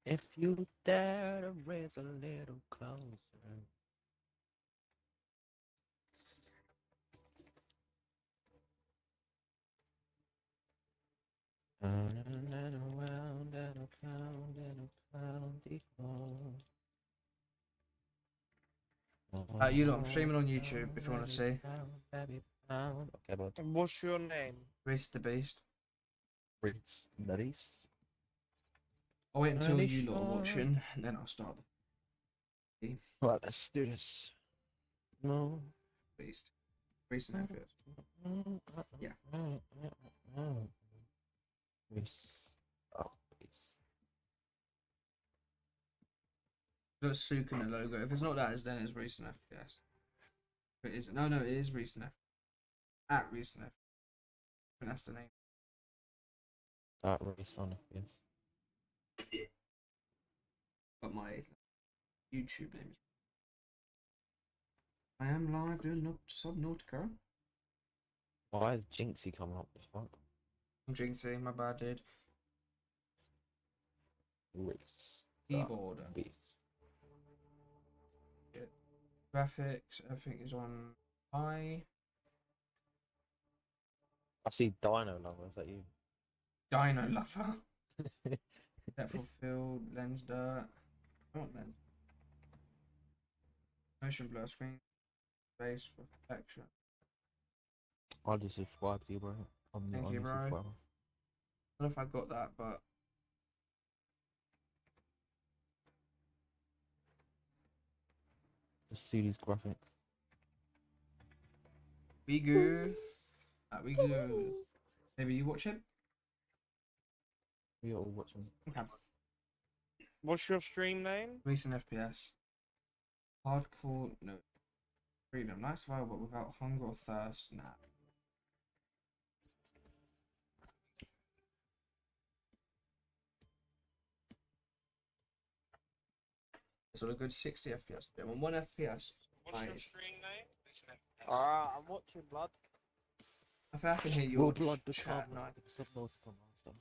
If you dare to raise a little closer. Round and around and a pound before. You lot, I'm streaming on YouTube if you want to see. Okay, bud. What's your name? Reese the Beast. Reese the Beast. I'll wait until you lot are watching, and then I'll start the game. Right, let's do this. No. Beast. Reese and FPS. Yeah. Reese. Oh, Reese. Got Sook in the logo. If it's not that, then it's Reese and FPS. If it isn't. No, it is Reese and FPS. At Reese and FPS. That's the name. That Reese on FPS. But my YouTube name is. I am live doing Subnautica. Why is Jinxie coming up the fuck? I'm Jinxie, my bad, dude. Reese. Keyboard. Beast. Graphics, everything is on high. I see Dino Lover, is that you? Dino Lover. Depth of field, lens dirt. I want lens. Motion blur screen. Face reflection. I'll just subscribe to you, bro. I'm Thank the you, only bro. subscriber. I don't know if I got that, but Let's see these graphics. we good. We good. Maybe you watch it? We all watching. Okay. What's your stream name? Recent FPS. Hardcore, no. Freedom. Nice survival, but without hunger or thirst. Nah. It's all a good 60 FPS. I'm on 1 FPS. What's your Nice. stream name? Alright, I'm watching blood. I think I can hear your Will blood chat. become like the subnautica monster?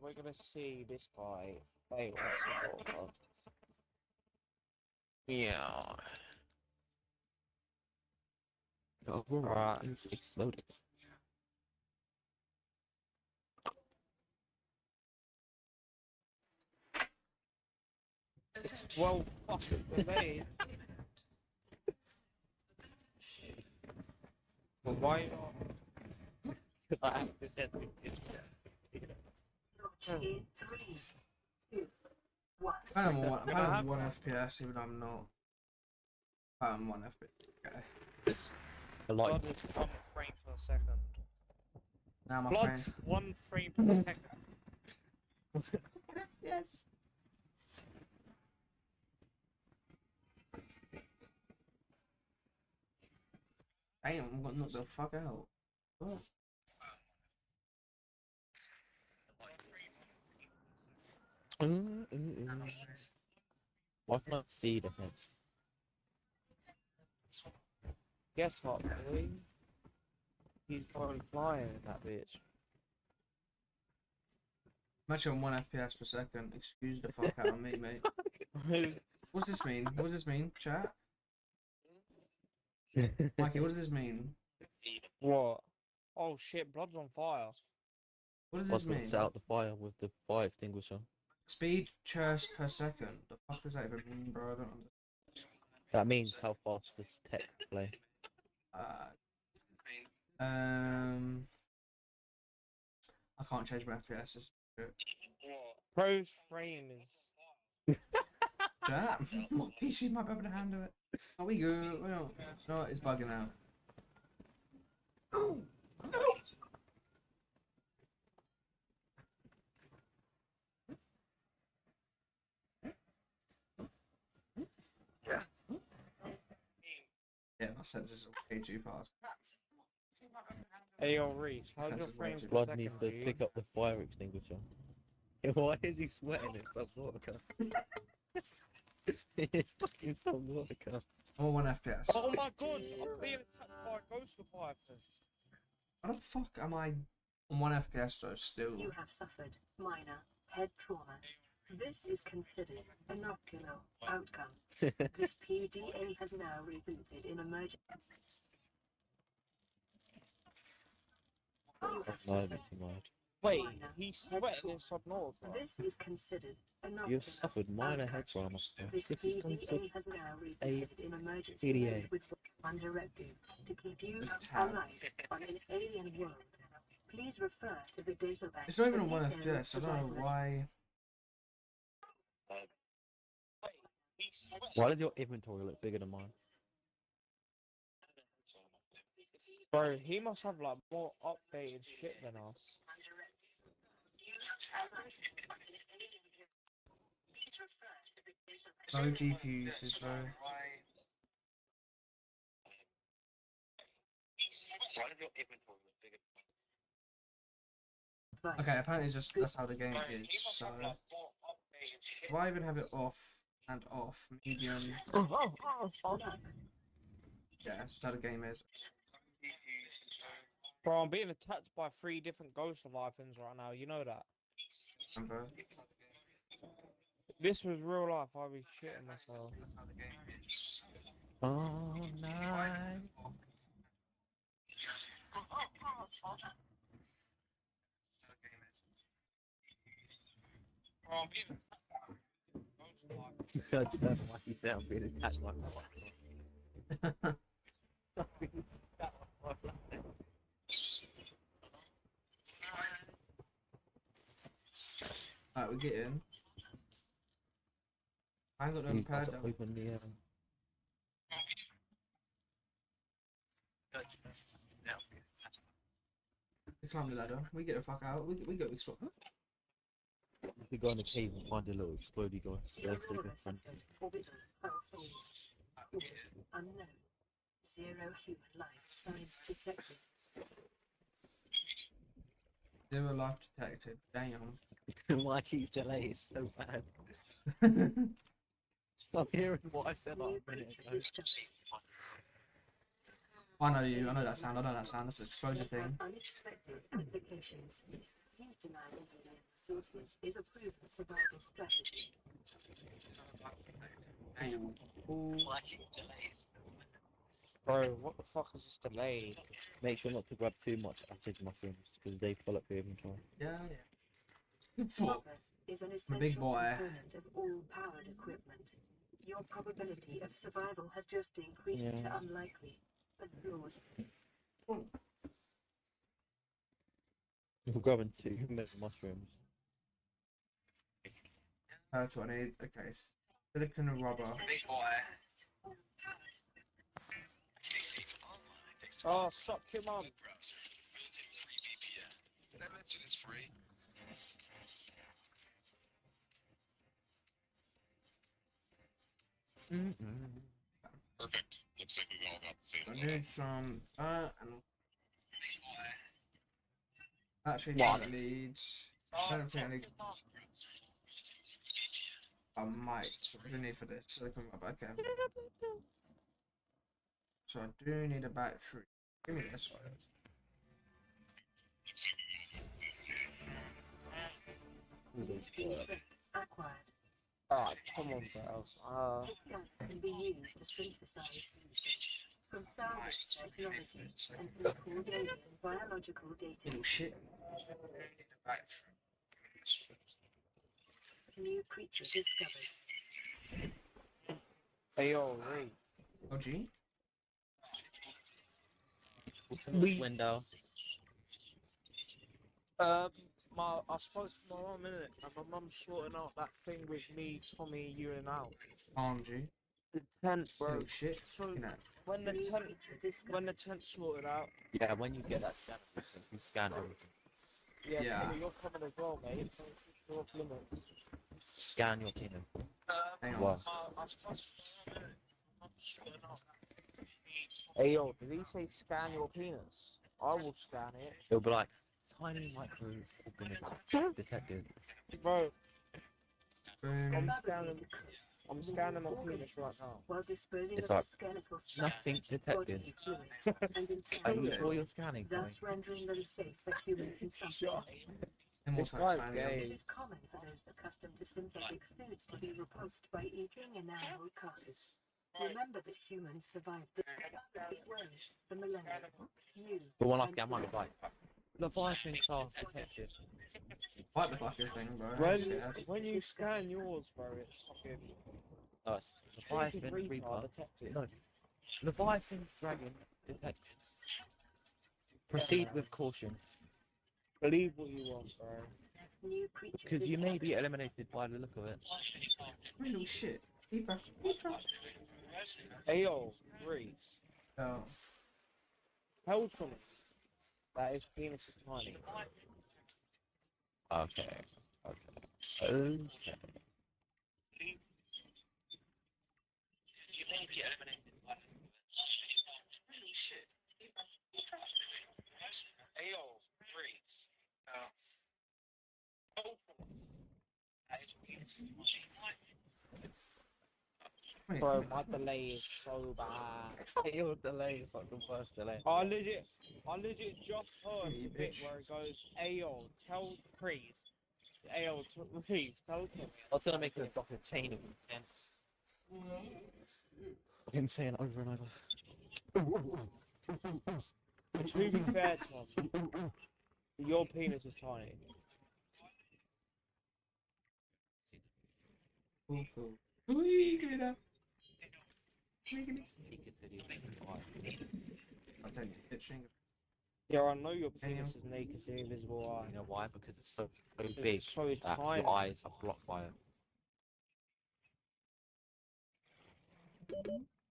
We're gonna see this guy fail at Subnautica. Yeah. The Aurora is exploding. It's well fucking delayed. But why not? I accidentally did that. I'm on 1 FPS, even though I'm not. I'm 1 FPS. Okay. I like Blood is 1 frame per second. Now my Blood's friend. 1 frame per second. Yes. Damn, I'm gonna knock the fuck out. Oh. Why can I see the heads? Guess what, boy? He's probably flying in that bitch. I'm actually on 1 FPS per second. Excuse the fuck out of me, mate. What's this mean? What does this mean? Chat? Mikey, what does this mean? What? Oh shit, blood's on fire. What does What's this going mean? to set out the fire with the fire extinguisher? Speed church per second. The fuck does that even mean, bro? I don't understand. That means how fast this tech play. I can't change my FPS. Pro's frame is. Chat? My PC might be able to handle it. Are we good? Well, no, it's bugging out. Yeah, my sensors are way too fast. Hey, yo, Reese, how's your Senses frames way per Blood second, needs to dude? pick up the fire extinguisher. Why is he sweating in Subnautica? It's fucking Subnautica. Or 1 FPS. Oh my god, I'm being attacked by a ghost leviathan. How the fuck am I on 1 FPS though still? You have suffered minor head trauma. This is considered an optimal outcome. This PDA has now rebooted in emergency. You have suffered Wait, minor he's head sweating trauma. in subnautica. This is considered an You've optimal suffered minor outcome. head trauma. This This is considered PDA has now rebooted in emergency PDA. mode with one directive to keep you Just tab. alive on an alien world. Please refer to the data bank. It's not even for on 1 detailed FPS, I don't know survival. why. Why does your inventory look bigger than mine? Bro, he must have like more updated shit than us. No GPU usage though. Why does your inventory look bigger than Okay, apparently it's just that's how the game is. So if I even have it off and off, medium, yeah, that's just how the game is. Bro, I'm being attacked by 3 different ghost leviathans right now, you know that? Remember? This was real life, I'd be shitting myself. all night? Bro, I'm being attacked by ghost leviathans. That's why you sound being attacked by my Alright, we're getting. I ain't got no You got pad to down. open the We climb the ladder. We get the fuck out. We go explore. You could go in the cave and find a little explodey guy. The So they Aurora can find suffered orbital malformation. Cause unknown. 0 human life signs detected. 0 life detected. Damn. my keys delay is so bad. I'm hearing what I said like New a minute creature ago. discovered. I know you. I know that sound. I know that sound. That's an explosion They have thing. unexpected applications. Utilizing alien resources is a proven survival strategy. Damn. My keys delay is Bro, what the fuck is this delay? Make sure not to grab too much acid mushrooms because they fill up your inventory. Yeah, yeah. Fuck. Copper is an big essential boy. component of all powered equipment. Your probability of survival has just increased to Yeah. unlikely, but plausible. We're grabbing 2 mushrooms. That's what I need. Okay. Silicon and rubber. Oh, suck your mum. Did I mention it's free? Perfect. Looks like we've all got the same I one. need some. And actually, What? that leads. I don't think I need. I might. So I do need for this silicon rubber. Okay. So I do need a battery. Give me this one. Acquired. Alright, come on, bro. This gas can be used to synthesize music from salvage technology and through cold alien biological data. Oh shit. New creature discovered. Hey, yo, Reed. Oh gee. Window. I spoke to my mum in it, and my mum's sorting out that thing with me, Tommy, you, and Al. G. The tent, bro. Oh shit. So You know. when the New tent, creature discovered. when the tent's sorted out, Yeah, when you get that scan, you scan everything. yeah, Yeah. Tommy, you're coming as well, mate. Don't push your limits. Scan your kingdom. Hang on. Wow. I spoke to my mum in it. My mum's sorting out that thing with me, Tommy. Hey, yo, did he say scan your penis? I will scan it. It'll be like tiny microorganisms detected. Bro, Boom. I'm Laboratory scanning. decrease. I'm scanning my penis right now. While disposing It's of like the skeletal nothing structure, detected. bodily fluids, and Are internal you sure you're fluids, scanning? thus rendering them safe for human consumption. And more This guy's titanium. gay. It is common for those accustomed to synthetic foods to be repulsed by eating an animal carcass. Remember that humans survived this way for millennia. You The one I and scanned mine was like Leviathan class detective. Fight the fucking thing, bro. I'm When, scared. when you scan yours, bro, it's fucking No, it's stupid Leviathan retard Reaper. detective. No, Leviathan Dragon detective. Proceed with caution, Believe what you want, bro. new creatures. because you may be eliminated by the look of it. Real shit. Keeper. Ayo, Reese. Oh. Tell Tommy that his penis is tiny. Okay. Okay. Ayo, Reese. Wait, Bro, wait. my delay is so bad. Your delay is like the worst delay. I legit just heard Yeah, you the bit bitch. where it goes, Ayo, tell Reese. Ayo, Reese, tell Tommy. I was gonna make a fucking chain of them. Fucking saying over and over. To be fair, Tom, your penis is tiny. Cool. Wee, get it up. I'll tell you, bitching. Yeah, I know your penis Damn. is naked to the invisible eye. You know why? Because it's so It's big so that tiny. your eyes are blocked by it.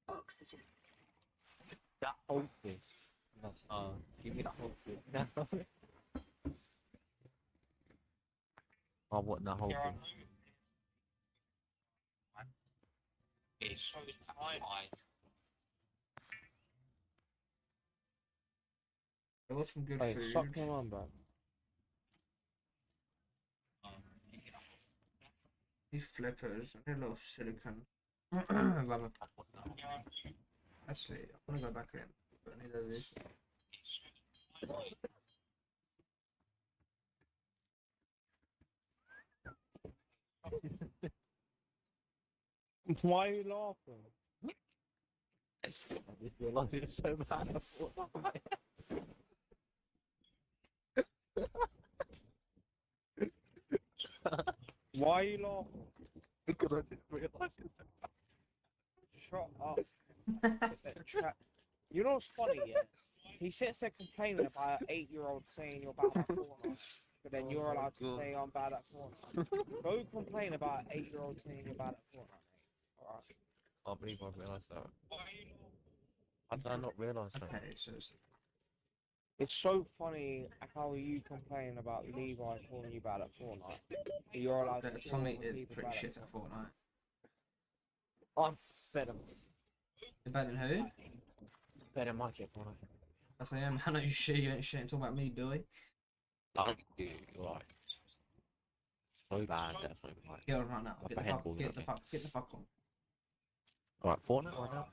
Oxygen. That whole thing. No, give me that whole thing. I want the whole thing. It's so tiny. There was some good Wait, food. suck him on, bro. These flippers, they're a lot of silicone. Rubber. Actually, I want to go back in. But I need those. Why are you laughing? I just realised it's so bad. Why are you laughing? Because I didn't realise it's so bad. Shut up. You know what's funny, yeah? He sits there complaining about an 8-year-old saying you're bad at Fortnite, but then you're allowed to say I'm bad at Fortnite. Go complain about an 8-year-old saying you're bad at Fortnite, mate. Alright. I can't believe I realised that. How did I not realise that? Okay, so it's It's so funny how you complain about Levi calling you bad at Fortnite. You're allowed to chill Tommy with is people pretty bad shit at Fortnite. I'm fed up. You're better than who? Better mic it, Fortnite. I say, I know you shit, you ain't shit. Talk about me, Billy. Like, you're like so bad that it's not even like. Get on right now. Like Get a the fuck, handball, get you know the what I fuck, get the fuck on. Alright, Fortnite right now.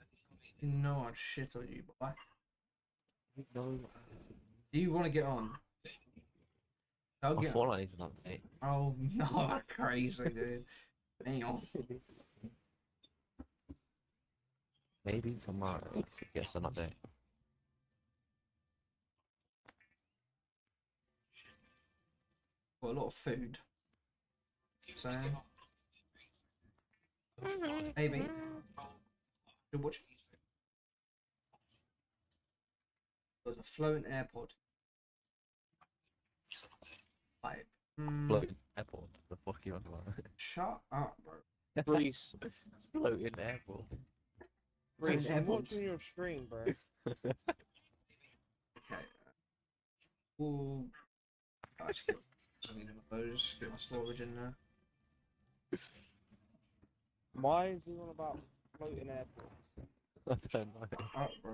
You know I'd shit on you, boy. No. Do you want to get on? I'll Oh, get on. Fortnite needs an update. Oh no, that's crazy, dude. Hang on. Maybe tomorrow it gets an update. Got a lot of food. Saying. Maybe. Should watch. There's a floating airport. Pipe. Floating airport. The fuck you on about? Shut up, bro. Reese, Floating airport. Reese, I'm AirPods. watching your stream, bro. Okay. We'll actually get something in my clothes, get my storage in there. Why is he on about floating airport? I don't know. Oh, bro.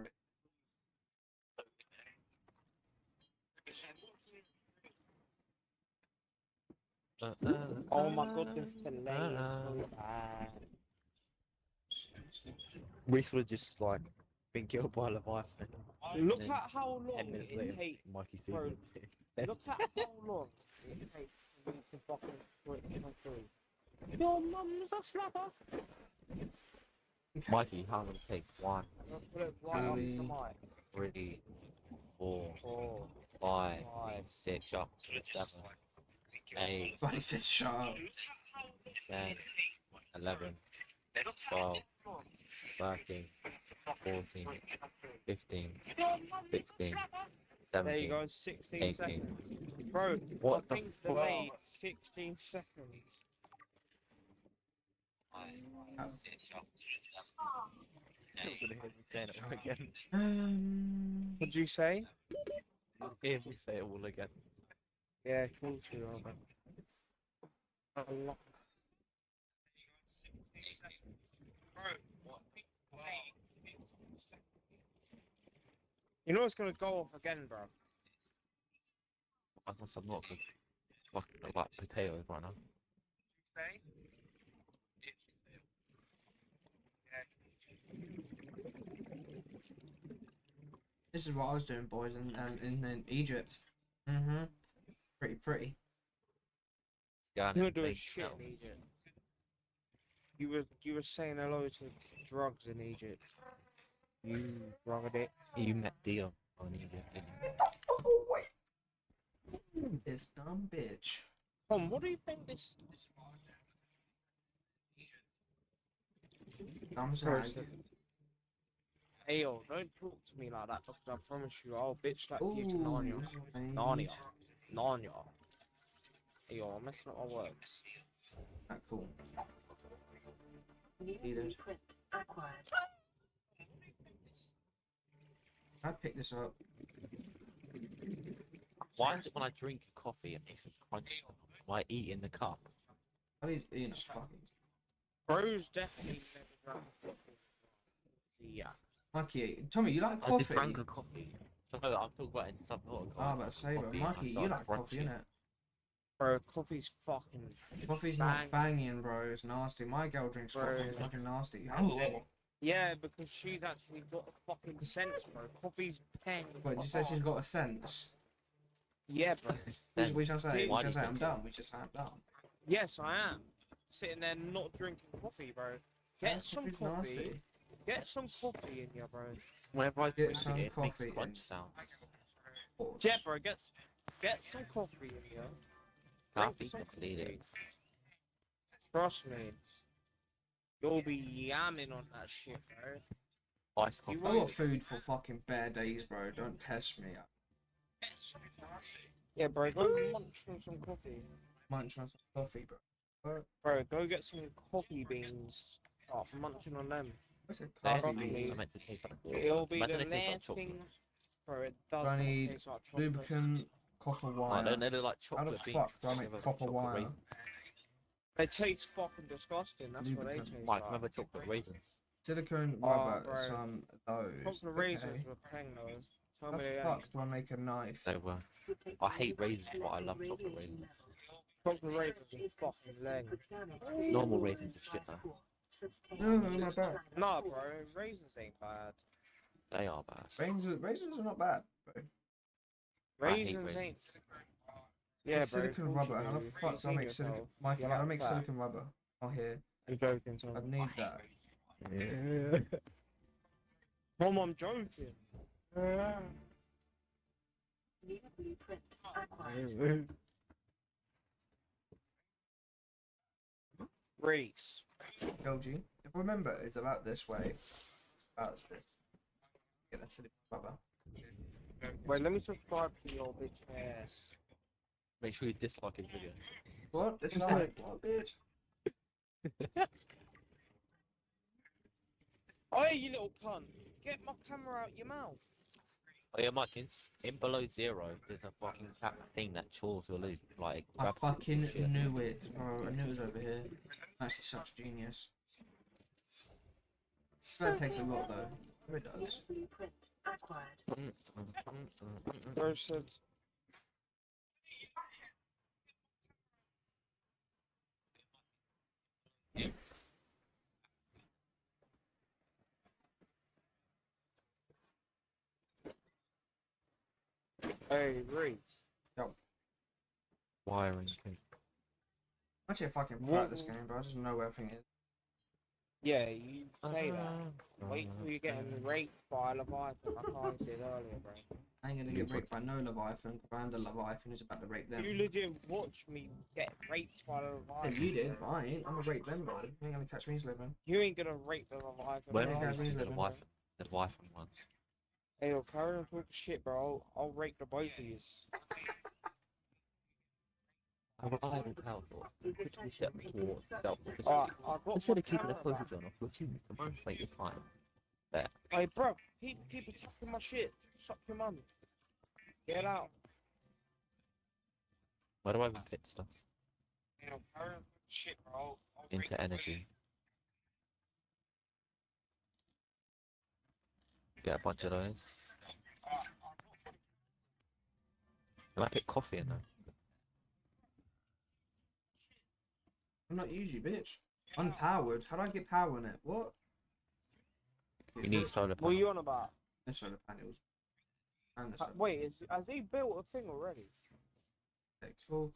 Oh my goodness, delay is so bad. Reese would have just like been killed by a Leviathan. Look then at how 10 long minutes it later, takes. Mikey sees Bro, him. look at how long it takes for me to fucking for it to come through. Your mum's a slapper. Mikey, how long does it take? 1, I'll put it right up to the Three. mic. 3, 4, 4, 5, 5. 6, up to 7, 8, But he said shut up. 10, 11, 12, 13, 14, 15, 16, There you 17, go, 16 18. seconds. Bro, What my the thing's fuck? delayed 16 seconds. Still gonna hear me saying it all again. What'd you say? Hear me say it all again. Yeah, cool to you, man. You know it's gonna go off again, bro. I guess I'm not fucking about potatoes right now. This is what I was doing, boys, in Egypt. Pretty. Yeah, You were doing shit in Egypt. You were saying hello to drugs in Egypt. You drug addict. You met Dio on Egypt, didn't you? Oh wait. This dumb bitch. Tom, what do you think this? Dumb slag. Hey yo, don't talk to me like that because I promise you I'll bitch like you to Ooh, Narnia. this is what I need. Narnia. Hey yo, I'm messing up my words. Ah, cool. New Need it. blueprint acquired. I pick this up. Why is it when I drink coffee it makes a crunch? Why I eat in the cup? I need eating a fucking. Bro's definitely never drank coffee. Yeah. Mikey, Tommy, you like I coffee? just drank a coffee. No, I'm talking about in subnautica. Oh, I was about to say, bro. Mikey, you like coffee, innit? Bro, coffee's fucking Coffee's bang. not banging, bro. It's nasty. My girl drinks Bro. coffee. It's fucking nasty. Yeah, because she's actually got a fucking sense, bro. Coffee's peng. Wait, did you say she's got a sense? Yeah, bro. We shall say, Why we do shall you say I'm think dumb. We shall say I'm dumb. Yes, I am. Sitting there not drinking coffee, bro. Get some Coffee's coffee. nasty. Get some coffee in here, bro. Whenever I Get drink some it, it makes coffee crunch and- sounds. Yeah, bro. Get some coffee in here. Drink Coffee, some need coffee. it. Trust me. You'll be yamming on that shit, bro. Ice coffee. You I got food for fucking bare days, bro. Don't test me. Yeah, bro. Go munch on some coffee. Munch on some coffee, bro. Bro, go get some coffee beans. Start munching on them. I said They're coffee Coffee. beans. I meant to taste like It'll be Imagine the it tastes like last chocolate. thing. Bro, it does I kinda need taste like chocolate. lubricant, copper Oh, wire. don't they look like How the chocolate beans? fuck do I make Remember copper chocolate wire? raisins? They taste fucking disgusting. That's what they Lubricant. taste Mike, like. remember chocolate raisins? Silicone Oh, rubber, bro. some of those. Chocolate raisins Okay. were peng though. Tell How me the they fuck ain't. do I make a knife? They were. Detecting I hate new raisins, but I love collecting chocolate radiation raisins. levels. Chocolate raisins Research are is fucking consistent lame. with damage. Normal raisins are shit though. Sustained No, no, not bad. Nah, bro. Raisins ain't bad. They are bad. Raisins are not bad, bro. I hate Raisins ain't. raisins. Yeah, bro. Silicone of course rubber. you How the do. fuck You do I seen make silicone? yourself. Mikey, You're how do I like make that. silicone rubber? Oh, here. I'm joking, Tom. I'd need that. Mom, I'm joking. New blueprint acquired. Reese. LG. If I remember, it's about this way. About this. Get that silicone rubber. Wait, let me subscribe to your bitch ass. Make sure you dislike his video. What? It's not. What, bitch? Oh, you little cunt. Get my camera out your mouth. Oh yeah, Mike, in below zero, there's a fucking thing that chores your lose. Like, I grabs fucking bullshit. knew it, bro. I knew it was over here. Actually, such a genius. That takes a lot, though. It New does. blueprint acquired. Bro said. Hey, Reese. Wiring. Thing. Actually, if I can What- crack this game, but I just know where everything is. Yeah, you say that. Wait till you're getting raped by a Leviathan, like I said earlier, bro. I ain't gonna get raped by no Leviathan, because I'm the Leviathan who's about to rape them. You legit watch me get raped by a Yeah, Leviathan. you did, bro. but I ain't. I'm gonna rape them, bro. You ain't gonna catch me slipping. You ain't gonna rape the Leviathan. When Yeah, bro. are guys, we he's seeing the living. Wi-Fi? The Wi-Fi ones. Hey, yo, carry on talking shit, bro. I'll rape the both of you. A reliable power source could be set towards self-sufficiency. I got Instead my of keeping a camera back. focus on, you're choosing to manipulate your time. There. Hey, bro, keep attacking my shit. Suck your mum. Get out. Where do I even fit stuff? You know, carry on talking shit, bro. I'll rape Into the energy. Get a bunch of those. I might pick coffee in there. I'm not usually, bitch. Unpowered. How do I get power in it? What? You need solar What are panels. you on about? The solar panels. And the solar. Wait, has he built a thing already? Okay, cool.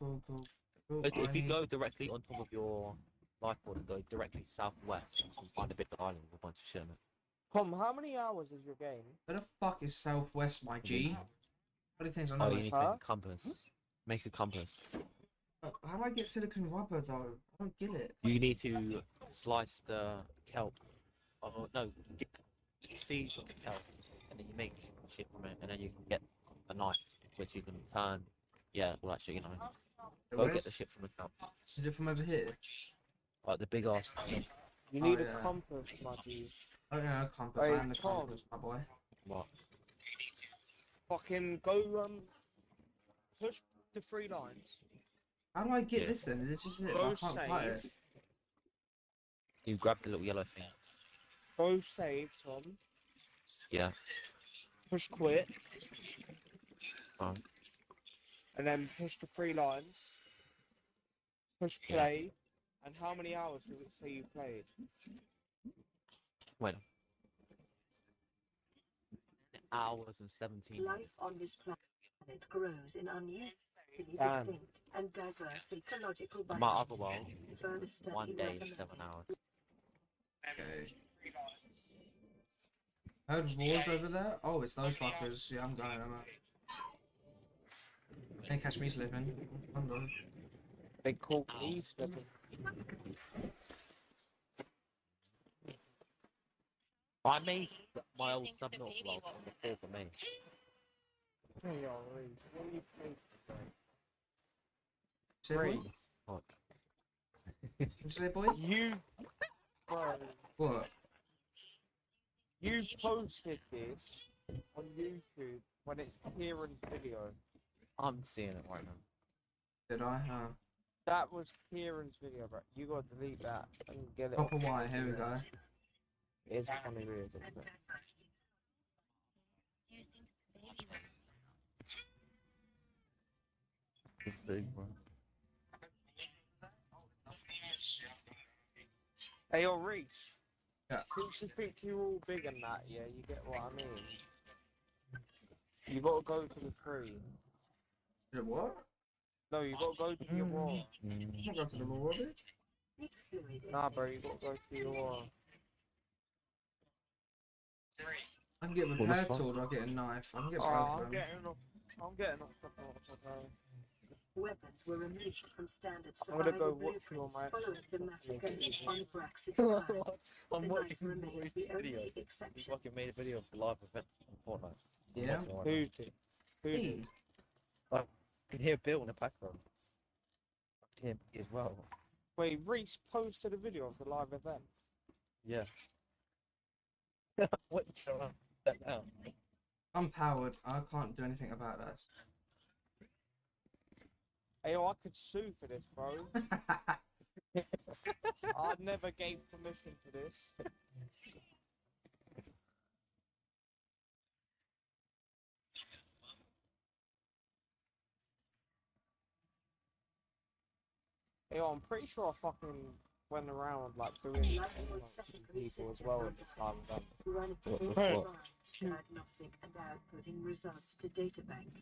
Okay, if you I go directly on top of your life board and go directly southwest, you can find a big island with a bunch of shit in it. Tom, how many hours is your game? Where the fuck is southwest, my G? How many things I know? Oh, you this? need to make a compass. Make a compass. How do I get silicon rubber though? I don't get it. You need to slice the kelp. Oh no, get seeds of the kelp, and then you make shit from it, and then you can get a knife, which you can turn. Yeah, all that shit, you know. Go Where's- get the shit from the kelp. Is it from over here? Like the big ass. You Oh, need yeah. a compass, my G. I don't know, compass. Hey, I am the Tom. compass, my boy. What? Fucking go, push the 3 lines. How do I get Yeah. this then? Is it just it? Go I can't cut it. save. You grab the little yellow thing. Go save, Tom. Yeah. Push quit. Oh. And then push the 3 lines. Push Yeah. play. And how many hours does it say you played? Wait. Hours and 17 Life minutes. on this planet grows in unusually Damn. distinct and diverse ecological In my other biomes. world, Further study 1 day, recommended. 7 hours. Okay. Heard wars over there? Oh, it's those fuckers. Yeah, I'm going. I'm out. Can't catch me slipping. I'm done. They call me slipping. I made my old subnautica log on the 4th of May. Hey, yo, Reese, what are you thinking, bro? Say boy? Reese, Fuck. What'd you say, boy? bro, What? you posted this on YouTube when it's Kieran's video. I'm seeing it right now. Did I? Huh? That was Kieran's video, bro. You gotta delete that and get it. Proper off white. Here we Instagram. go. It's funny, weird, isn't it? It's big, bro. Hey, yo, Reese. Yeah. Since you think you're all big and that, yeah, you get what I mean. You gotta go to the tree. Did what? No, you gotta go to the aurora. I'm not going to the law, bitch. Nah, bro, you gotta go to the aurora. I can get What the repair fuck? tool or I get a knife. I can get both Oh, of them. I'm getting off the water, bro. Weapons were removed from standard I'm gonna survival go watch you on blueprints my following the massacre on Brax's I'm Prime. The watching knife the remains the video. only You exception. fucking made a video of the live event on Fortnite. I'm Yeah. watching it right Who now. did? Who did? Hey, I can hear Bill in the background. I can hear me as well. Wait, Reese posted a video of the live event. Yeah. What? That now? I'm powered. I can't do anything about that. Hey, yo, I could sue for this, bro. I never gave permission for this. Hey, yo, I'm pretty sure I fucking went around like doing Lifeboat emails to setting people research as well and at this live event. Run What the full fuck? diagnostic and outputting results to databank.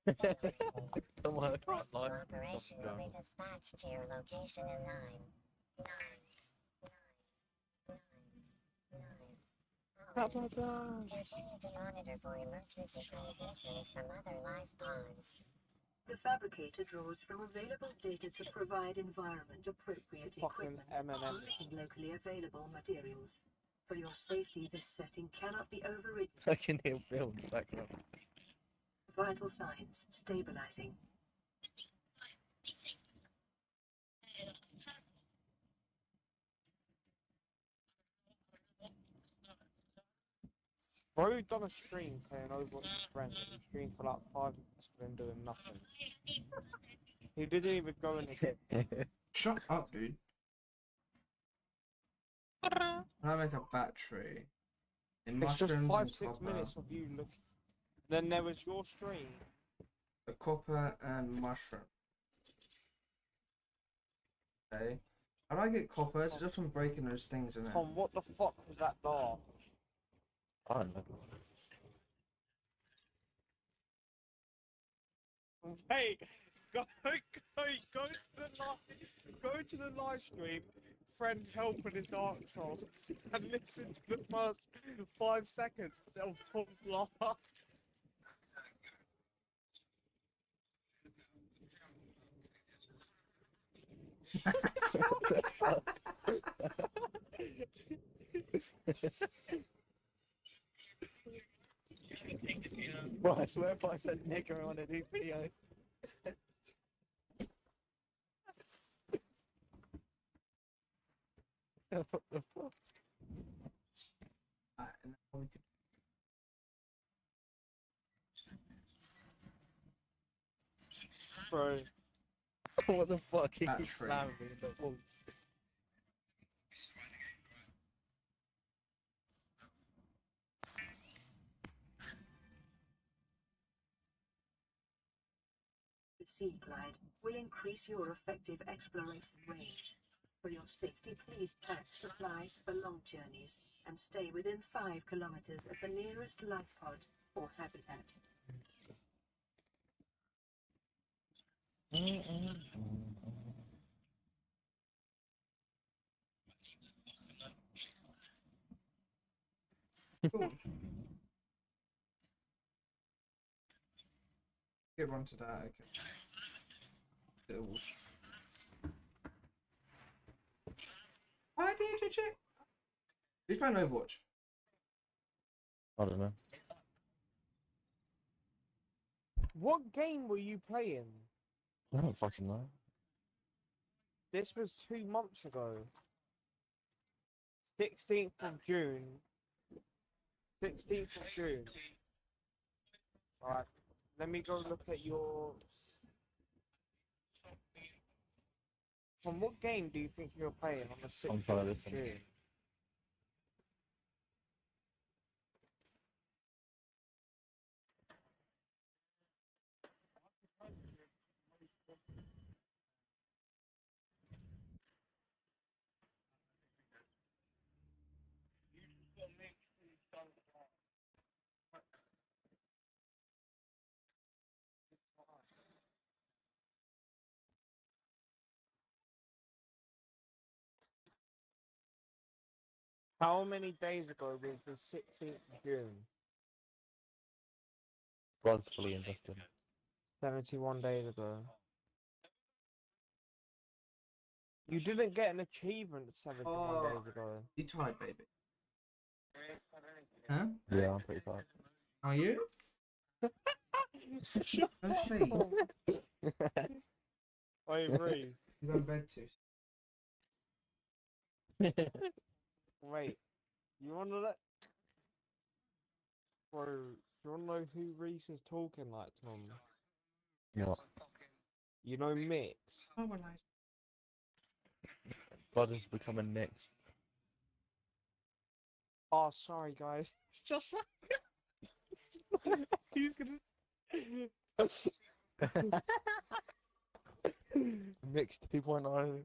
Come on, I can't Rescue lie. operation will be dispatched to your location in 9, 9, 9, 9. Continue to monitor for emergency transmissions from other life pods. The fabricator draws from available data to provide environment-appropriate Fucking equipment M&M. using locally available materials. For your safety, this setting cannot be overridden. I can hear Bill in the background. Vital signs stabilizing. Bro done a stream playing Overwatch with friends. He streamed for like 5 minutes of him doing nothing. He didn't even go in the Shut up, dude. Can I make a battery? In It's just mushrooms 5-6 and copper. minutes of you looking. Then there was your stream. The copper and mushroom. Okay. How do I get copper? It's just from breaking those things in it. Tom, what the fuck was that laugh? I don't know. Hey, go to the live stream, friend help in the Dark Souls, and listen to the first 5 seconds of Tom's laugh. Well, I swear if I said nigger on these videos. What the fuck? And now we could... Bro, What the fuck? He That's keeps true. slamming me in the walls. The Sea Glide will increase your effective exploration range. For your safety, please pack supplies for long journeys and stay within 5 kilometers of the nearest life pod or habitat. Cool. Get on to that, okay. Little... Why did you check? Who's playing Overwatch? I don't know. what game were you playing? I don't fucking know. This was 2 months ago. 16th of June. 16th of June. Alright, let me go look at your... From what game do you think you're playing on the 16th I'm trying to of listen. June? How many days ago was the 16th of June? Bron's fully invested. 71 days ago. You didn't get an achievement 71 days ago. You tired, baby? Huh? Yeah, I'm pretty tired. Are you? Shut No up, sleep. Tom. I agree. You go to bed too. Wait, you wanna let... Bro, you wanna know who Reese is talking like, Tom? Yeah. You know Mix? Oh, well, I... Blood is becoming mixed. Oh, sorry guys. It's just like... He's gonna... Mixed 2.0.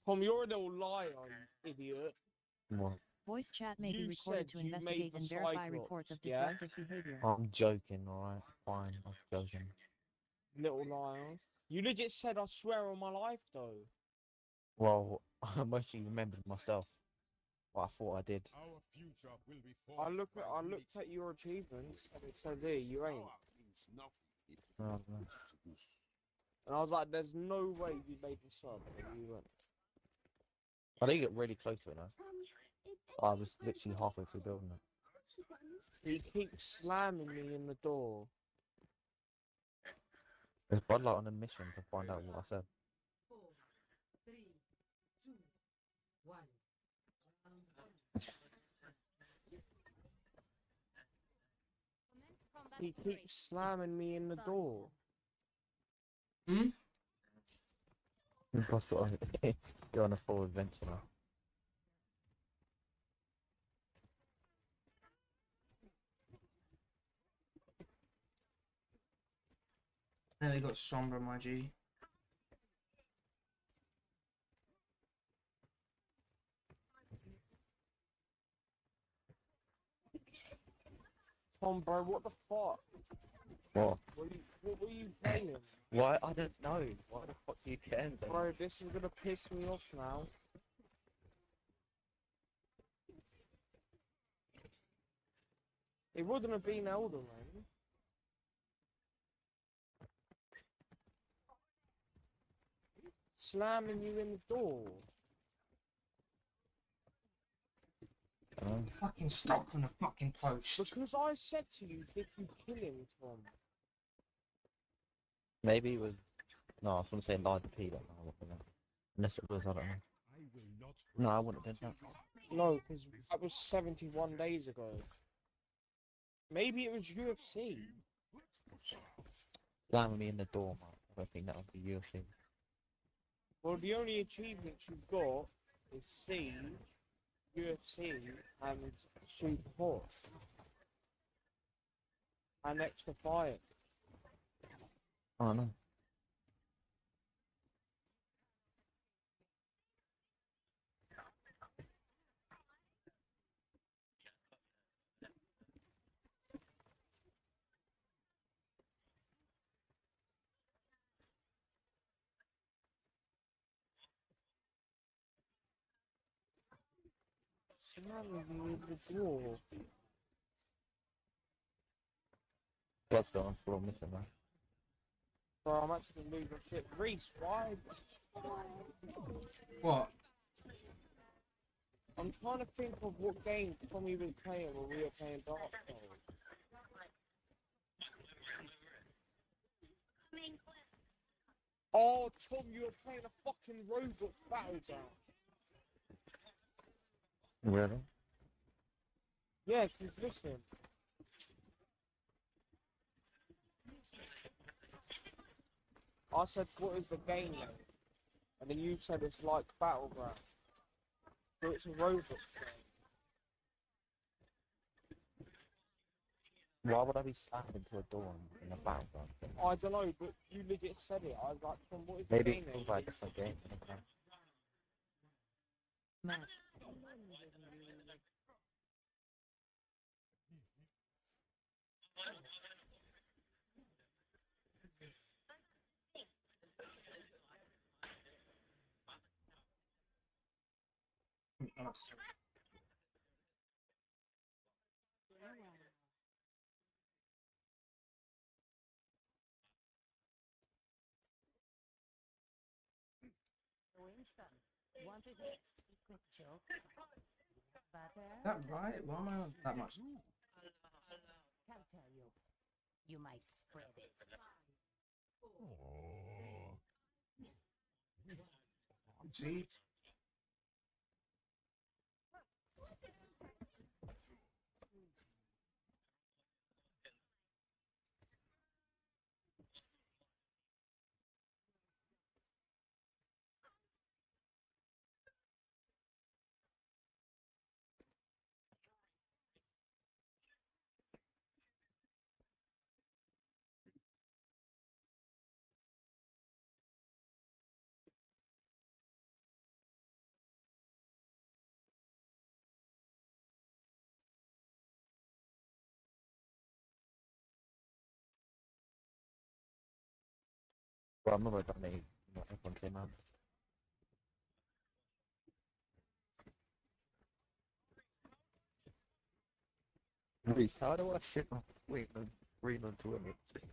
Tom, you're a little liar, you idiot. What? Voice chat may be You recorded said to you made investigate the and verify reports of Cyclops, yeah? disruptive behavior. I'm joking, alright? Fine, I'm joking. Little liars. You legit said I swear on my life, though. Well, I mostly remembered myself. But I thought I did. Our future will be formed I looked at your achievements, and it says here, you ain't. No. And I was like, there's no way you made this up, and you went. I did get really close to it now. I was literally halfway through building it. He keeps slamming me in the door. There's Bud Light on a mission to find out what I said. 4, 3, 2, 1. He keeps slamming me in the door. Hmm? Impossible. You're on a full adventure now. Now we got Sombra, my G. Tom, bro, what the fuck? What? What were you playing? Why? I don't know. Why the fuck do you care? Then? Bro, this is gonna piss me off now. It wouldn't have been Elden Ring. Slamming you in the door. Fucking stuck on the fucking post. Because I said to you, did you kill him, Tom? Maybe it was. No, I was going to say lied to Peter. No, I wouldn't have. Unless it was, I don't know. No, I wouldn't have done that. No, because that was 71 days ago. Maybe it was UFC. Slamming me in the door, mate. I don't think that would be UFC. Well, the only achievements you've got is Siege, UFC, and Super Hot. And Extra Fire. I don't know. Slamming you in the door. Let's go on full mission, man. Bro, I'm actually losing shit. Reese, why? What? I'm trying to think of what game Tommy was playing when we were playing Dark Souls. Oh, Tom, you were playing a fucking Roblox Battleground. Really? Yeah, because listen. I said, what is the game name? And then you said it's like Battleground. So it's a Roblox game. Why would I be slammed into a door in a battleground? I don't know, but you legit said it. I was like, Tom, what is the Maybe game it name? feels like a different game. I don't know. Matt. Winston, want to hear a secret joke? Butter? Is that right? Why am I on that much? Can't tell you. You might spread it. See? Well, I remember that name. Everyone came out. Reese, how do I shit my Greenland to a mixing?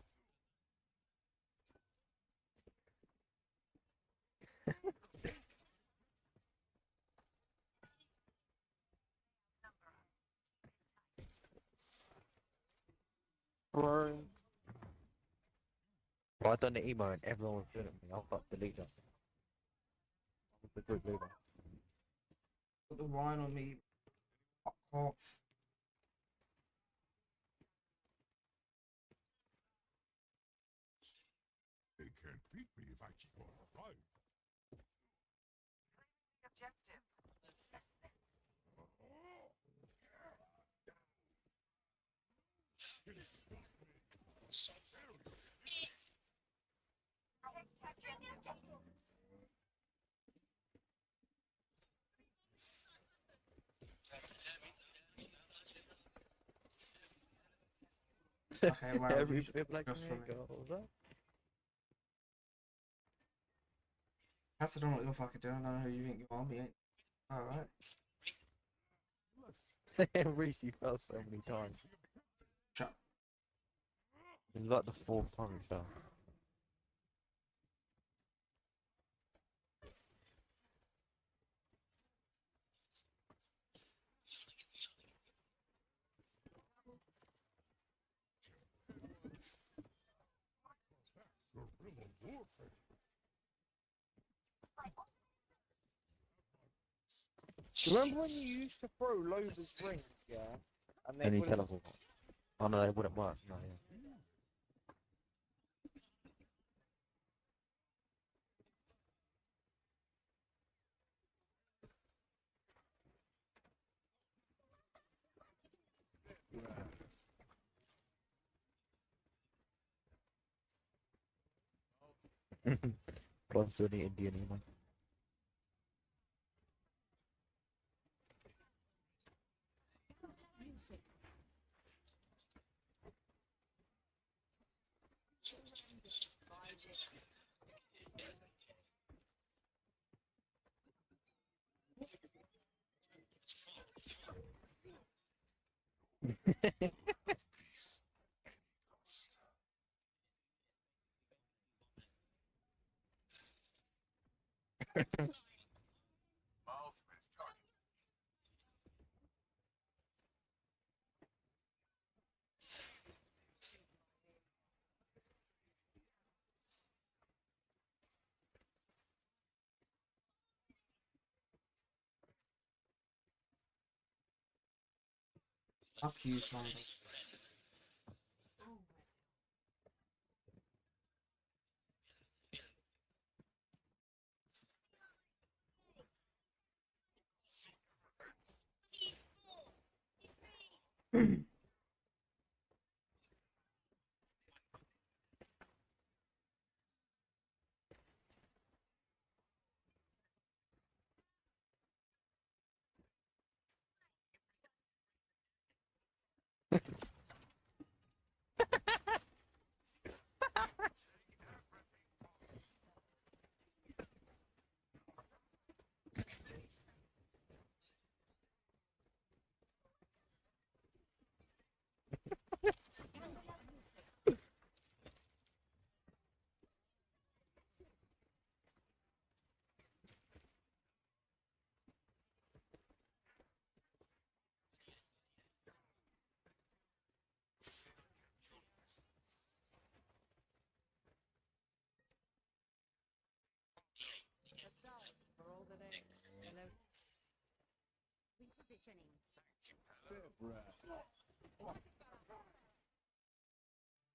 Bro. Well, I done the emo and everyone was doing it to me. I was like, delete that. I was the group leader. Put the wine on me. Fuck off. They can't beat me if I keep on trying. Objective. Okay, wow. Every Just bit like for me me. goes up. Cass, I don't know what you're fucking doing. I don't know who you think you are, but you ain't. Alright. Reese, you fell so many times. Shut. It was like the fourth time you fell. Guerrilla warfare. Do you remember when you used to throw loads of drinks, yeah? And they And you wouldn't. tell us what? Oh no, it wouldn't work. No, yeah. Close to the Indian emo. Fuck you, Sandra.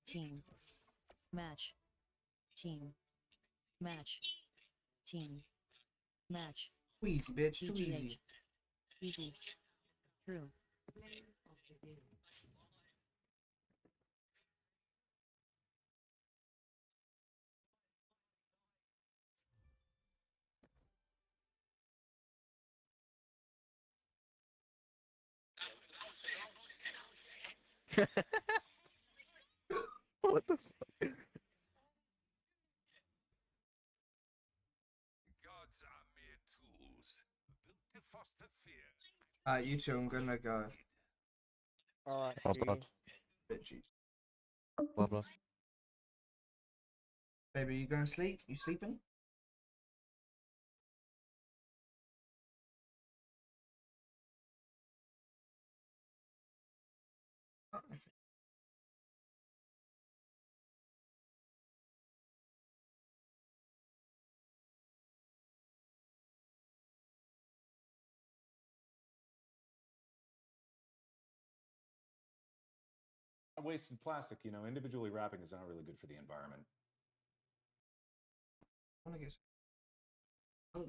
Team. Match. Team. Match. Team. Match. Too easy, bitch. Too EGH. easy. Easy. True. What the? built to foster fear. You two, I'm gonna go. Alright, Blah, see blah. you. Bitches. Blah blah. Baby, you going to sleep? You sleeping? Wasted plastic, you know, individually wrapping is not really good for the environment. I want to get some.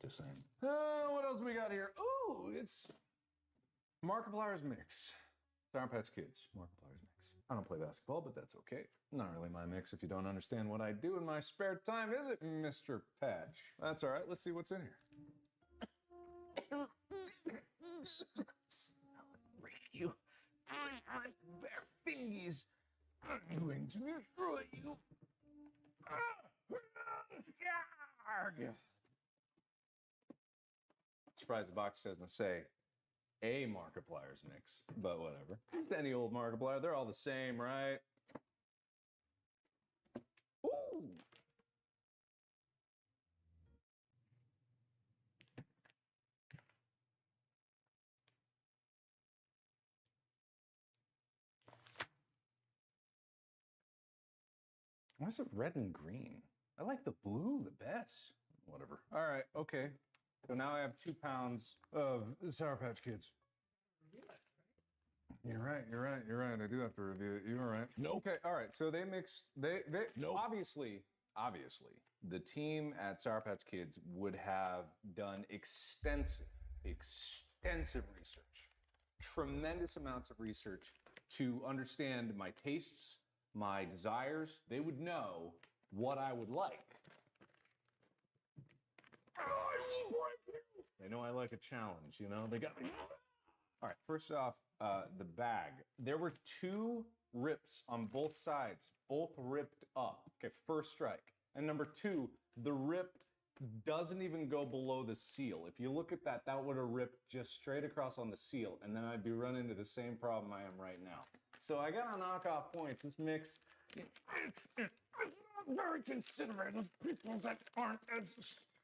Just saying. What else we got here? Ooh, it's Markiplier's Mix. Sour Patch Kids, Markiplier's Mix. I don't play basketball, but that's okay. Not really my mix if you don't understand what I do in my spare time, is it, Mr. Patch? That's all right. Let's see what's in here. Break you. Bare fingies. I'm going to destroy you. Surprised the box doesn't say a Markiplier's Mix, but whatever. Any old Markiplier, they're all the same, right? Ooh. Why is it red and green? I like the blue the best. Whatever. All right, okay. So now I have 2 pounds of Sour Patch Kids. You're right. I do have to review it. You're right. Nope. Okay, all right. So they Nope. obviously, the team at Sour Patch Kids would have done extensive research. Tremendous amounts of research to understand my tastes, my desires. They would know what I would like. They know I like a challenge, you know? They got me. All right, first off, the bag. There were 2 rips on both sides, both ripped up. Okay, first strike. And number 2, the rip doesn't even go below the seal. If you look at that, that would have ripped just straight across on the seal, and then I'd be running into the same problem I am right now. So I gotta knock off points. This mix, it's not very considerate of people that aren't as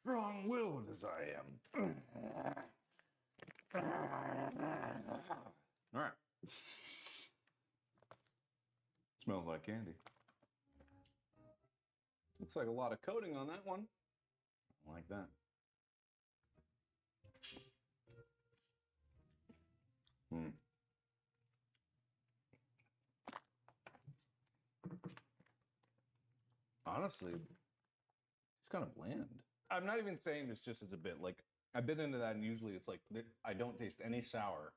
strong-willed as I am. All right. Smells like candy. Looks like a lot of coating on that one. I like that. Honestly, it's kind of bland. I'm not even saying this just as a bit. Like, I've been into that, and usually it's like, I don't taste any sour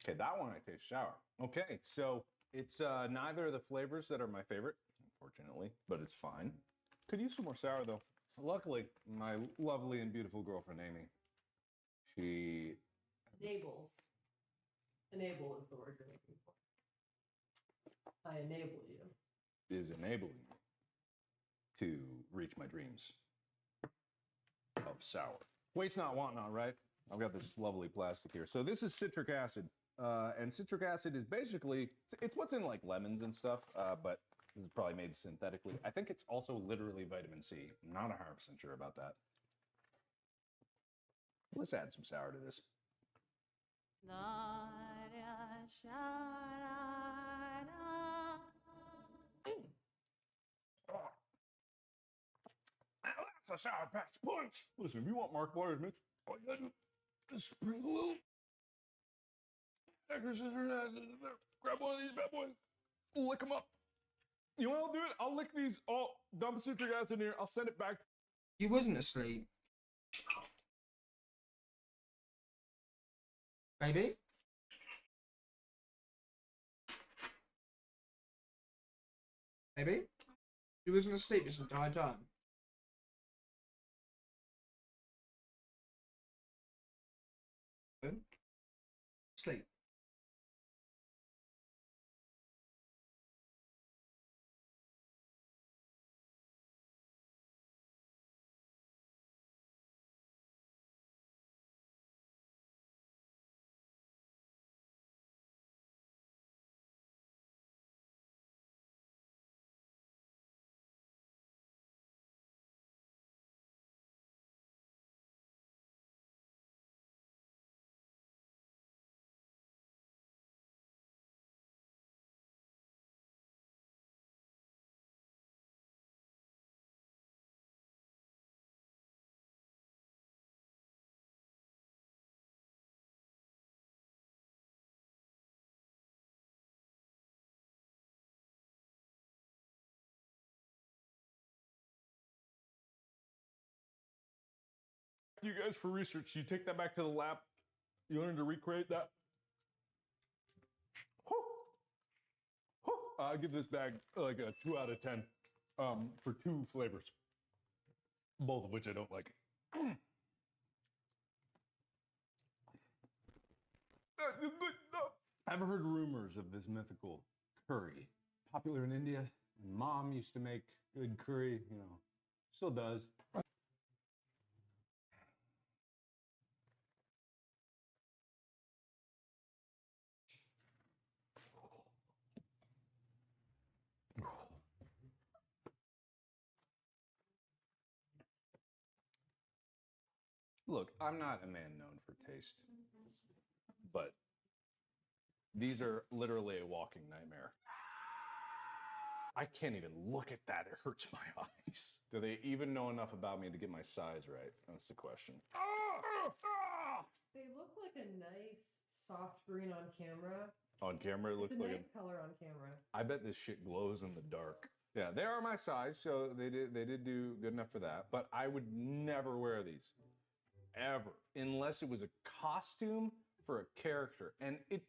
Okay, that one I taste sour. Okay, so it's neither of the flavors that are my favorite, unfortunately, but it's fine. Could use some more sour though. Luckily, my lovely and beautiful girlfriend Amy, she Enables. Enable is the word you're looking for. I enable you. is enabling me to reach my dreams of sour. Waste not, want not, right? I've got this lovely plastic here. So this is citric acid. And citric acid is basically, it's what's in like lemons and stuff, but this is probably made synthetically. I think it's also literally vitamin C. I'm not 100% sure about that. Let's add some sour to this. That's a Sour Patch Punch. Listen, if you want Markiplier's mix, all you gotta do is sprinkle a little extra citric acid in there. Grab one of these bad boys, lick them up. You know what I'll do it? I'll lick these, dump citric acid in here, I'll send it back. You wasn't asleep. Baby? Baby? You wasn't asleep this entire time. Good. Sleep. You guys for research, you take that back to the lab, you learn to recreate that. I give this bag like a 2 out of 10 for 2 flavors, both of which I don't like. I've heard rumors of this mythical curry, popular in India. Mom used to make good curry, you know, still does. Look, I'm not a man known for taste, but these are literally a walking nightmare. I can't even look at that. It hurts my eyes. Do they even know enough about me to get my size right? That's the question. They look like a nice soft green on camera. On camera, it looks It's a like nice color on camera. I bet this shit glows in the dark. Yeah, they are my size, so they did do good enough for that. But I would never wear these, ever, unless it was a costume for a character, and it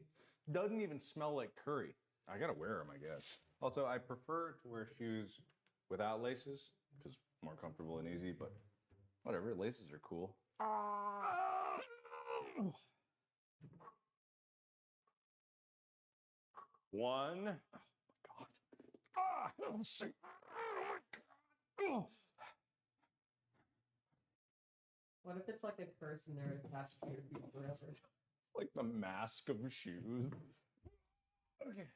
doesn't even smell like curry. I gotta wear them, I guess. Also, I prefer to wear shoes without laces because more comfortable and easy. But whatever, laces are cool. One. Oh my god. Let's see. Oh. What if it's like a curse and they're attached to your feet forever? Like the mask of shoes. Okay.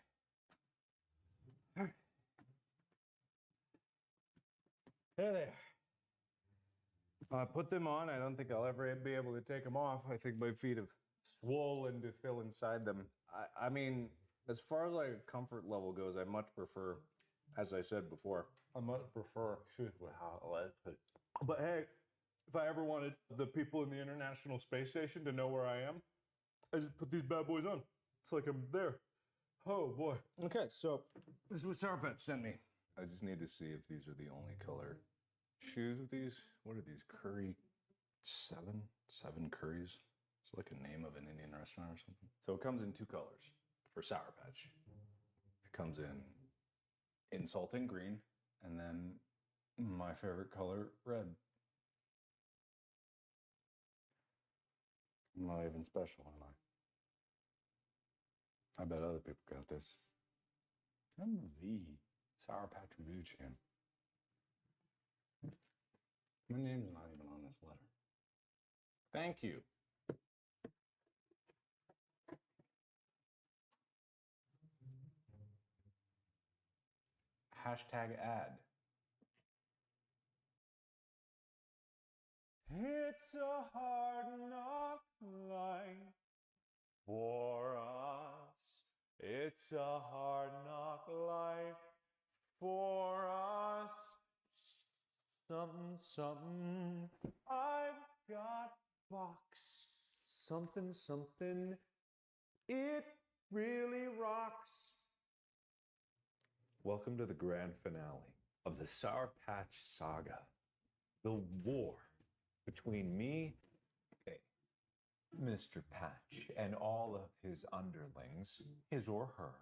All right. There they are. I put them on. I don't think I'll ever be able to take them off. I think my feet have swollen to fill inside them. I mean, as far as like a comfort level goes, I much prefer, as I said before, I much prefer shoes without legs. But hey, if I ever wanted the people in the International Space Station to know where I am, I just put these bad boys on. It's like I'm there. Oh boy. Okay, so this is what Sour Patch sent me. I just need to see if these are the only color shoes with these. What are these? Curry 7? 7 curries? It's like a name of an Indian restaurant or something. So it comes in 2 colors for Sour Patch. It comes in insulting green, and then my favorite color, red. I'm not even special, am I? I bet other people got this. I'm the Sour Patch Review champ. My name's not even on this letter. Thank you. Hashtag ad. It's a hard knock life for us. It's a hard knock life for us. Something, something. I've got box. Something, something. It really rocks. Welcome to the grand finale of the Sour Patch Saga. The war between me, Mr. Patch, and all of his underlings, his or her,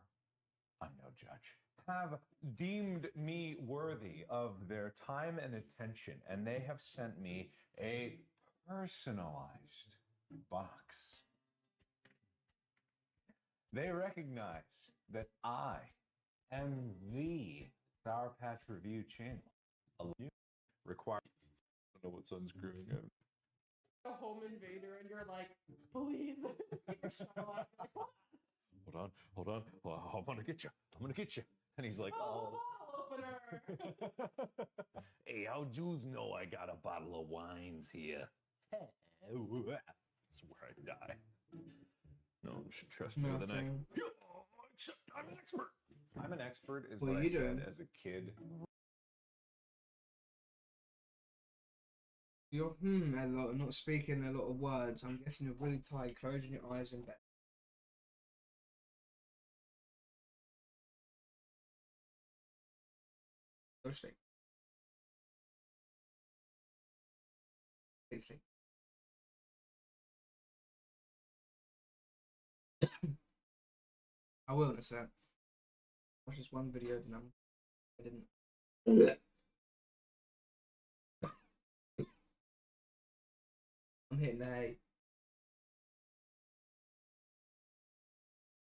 I'm no judge, have deemed me worthy of their time and attention, and they have sent me a personalized box. They recognize that I am the Sour Patch Review channel. A require. I don't know what sunscreen I have. A home invader, and you're like, please. Sherlock, like, what? Hold on. Well, I'm gonna get you. And he's like, oh. Bottle opener. Hey, how Jews know I got a bottle of wines here? That's where I die. No one should trust me with a knife. Except I'm an expert. I'm an expert is what I said as a kid. You're a lot, not speaking a lot of words. I'm guessing you're really tired, closing your eyes in bed. Go sleep. Sleep. I will in a sec. Watch this one video, then I didn't. I'm hitting the hay.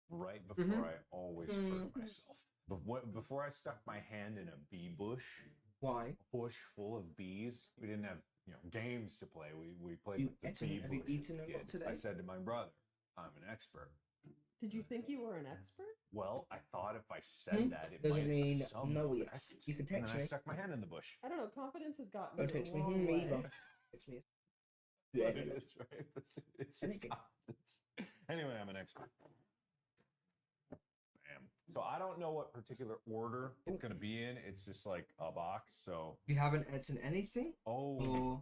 Right before I always hurt myself. Before I stuck my hand in a bee bush. Why? A bush full of bees. We didn't have games to play. We played with the bee bush. Have you eaten a lot today? I said to my brother, I'm an expert. Did you think you were an expert? Well, I thought if I said that, it doesn't might mean have some no. effect. Yes, you can And text then me. I stuck my hand in the bush. I don't know. Confidence has gotten Don't me text a me. long Me way. either. Text me. Yeah, that's right. It's just confidence. Anyway, I'm an expert. Bam. So I don't know what particular order it's going to be in. It's just like a box. So you haven't eaten anything? Oh. Or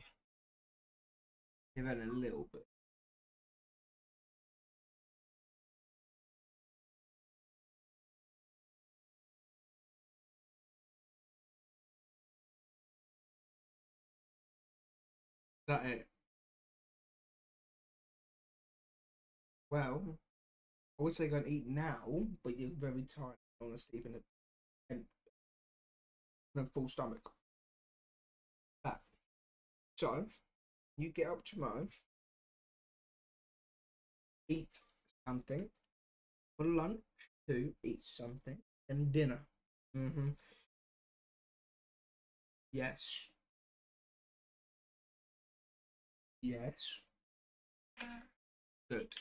you've had a little bit. That it? Well, I would say go and eat now, but you're very tired. You want to sleep in a full stomach. So, you get up tomorrow, eat something, for lunch too, eat something, and dinner. Yes. Yes. Good.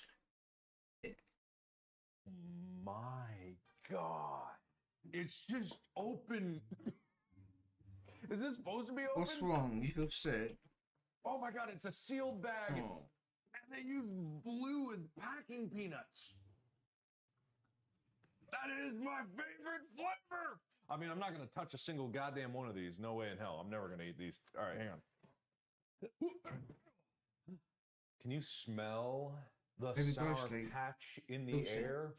My God. It's just open. Is this supposed to be open? What's wrong? You feel sick? Oh my God, it's a sealed bag. Oh. And they use blue as packing peanuts. That is my favorite flavor. I mean, I'm not going to touch a single goddamn one of these. No way in hell. I'm never going to eat these. All right, hang on. Can you smell the Maybe Sour ghostly. Patch in the air?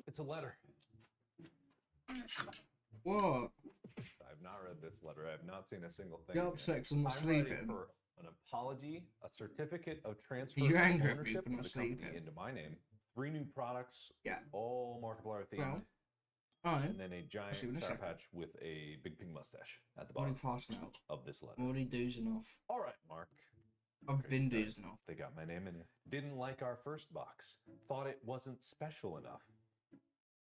It's a letter. What? I've not read this letter. I have not seen a single thing. You're upset 'cause I'm not ready sleeping. for an apology, a certificate of transfer You're of angry at me ownership for of not the company sleeping. into my name, 3 new products, Yeah. all Markiplier themed, Well, alright. and then a giant see you in a Sour second. Patch with a big pink mustache at the Already bottom fast now. of this letter. I'm already dozing off. All right, Mark. I've Great been start. dozing off. They got my name in. Didn't like our first box. Thought it wasn't special enough.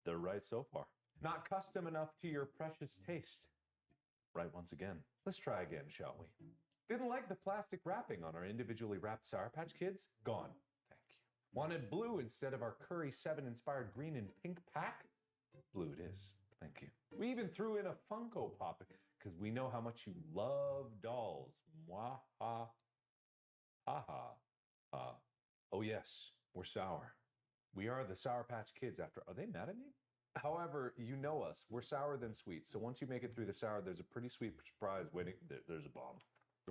They're right so far. Not custom enough to your precious taste. Right once again. Let's try again, shall we? Didn't like the plastic wrapping on our individually wrapped Sour Patch Kids? Gone. Thank you. Wanted blue instead of our Curry 7 inspired green and pink pack? Blue it is. Thank you. We even threw in a Funko Pop because we know how much you love dolls. Mwah ha. Ha ha. Oh yes, we're sour. We are the Sour Patch Kids after. Are they mad at me? However, you know us. We're sour than sweet. So once you make it through the sour, there's a pretty sweet surprise waiting. There's a bomb.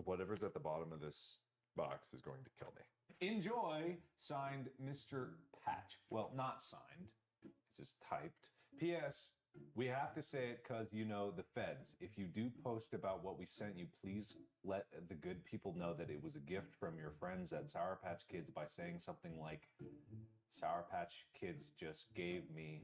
Whatever's at the bottom of this box is going to kill me. Enjoy, signed Mr. Patch. Well, not signed. It's just typed. P.S. We have to say it because, you know, the feds. If you do post about what we sent you, please let the good people know that it was a gift from your friends at Sour Patch Kids by saying something like, Sour Patch Kids just gave me.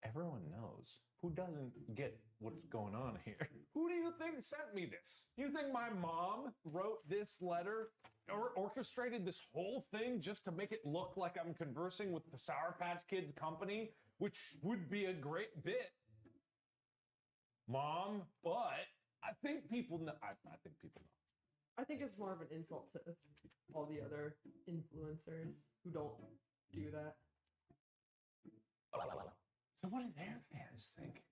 Everyone knows. Who doesn't get what's going on here? Who do you think sent me this? You think my mom wrote this letter or orchestrated this whole thing just to make it look like I'm conversing with the Sour Patch Kids company, which would be a great bit? Mom, but I think people know. I think people know. I think it's more of an insult to all the other influencers who don't do that. So what do their fans think?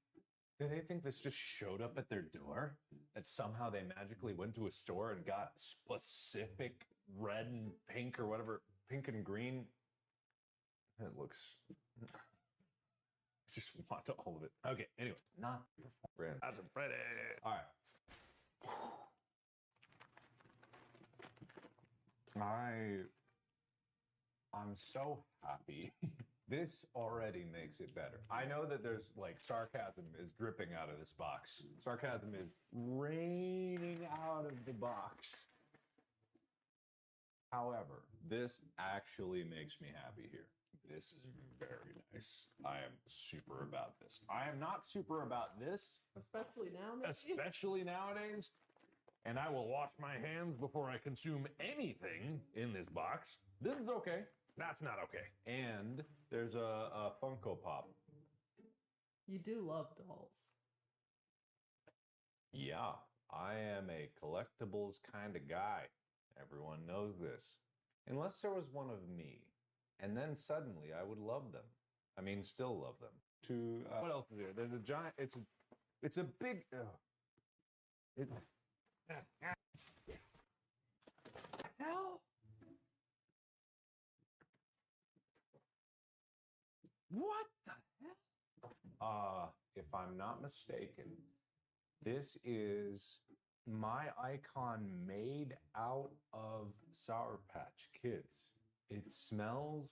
Do they think this just showed up at their door? That somehow they magically went to a store and got specific red and pink or whatever, pink and green? It looks... I just want all of it. Okay, anyway, not brand. That's a pretty. All right. I'm so happy. This already makes it better. I know that there's like sarcasm is dripping out of this box. Sarcasm is raining out of the box. However, this actually makes me happy here. This is very nice. I am super about this. I am not super about this. Especially now. Especially nowadays. And I will wash my hands before I consume anything in this box. This is okay. That's not okay. And there's a Funko Pop. You do love dolls. Yeah, I am a collectibles kind of guy. Everyone knows this. Unless there was one of me. And then suddenly I would love them. I mean, still love them. What else is there? There's a giant, it's a big, hell? What the hell? If I'm not mistaken, this is my icon made out of Sour Patch Kids. It smells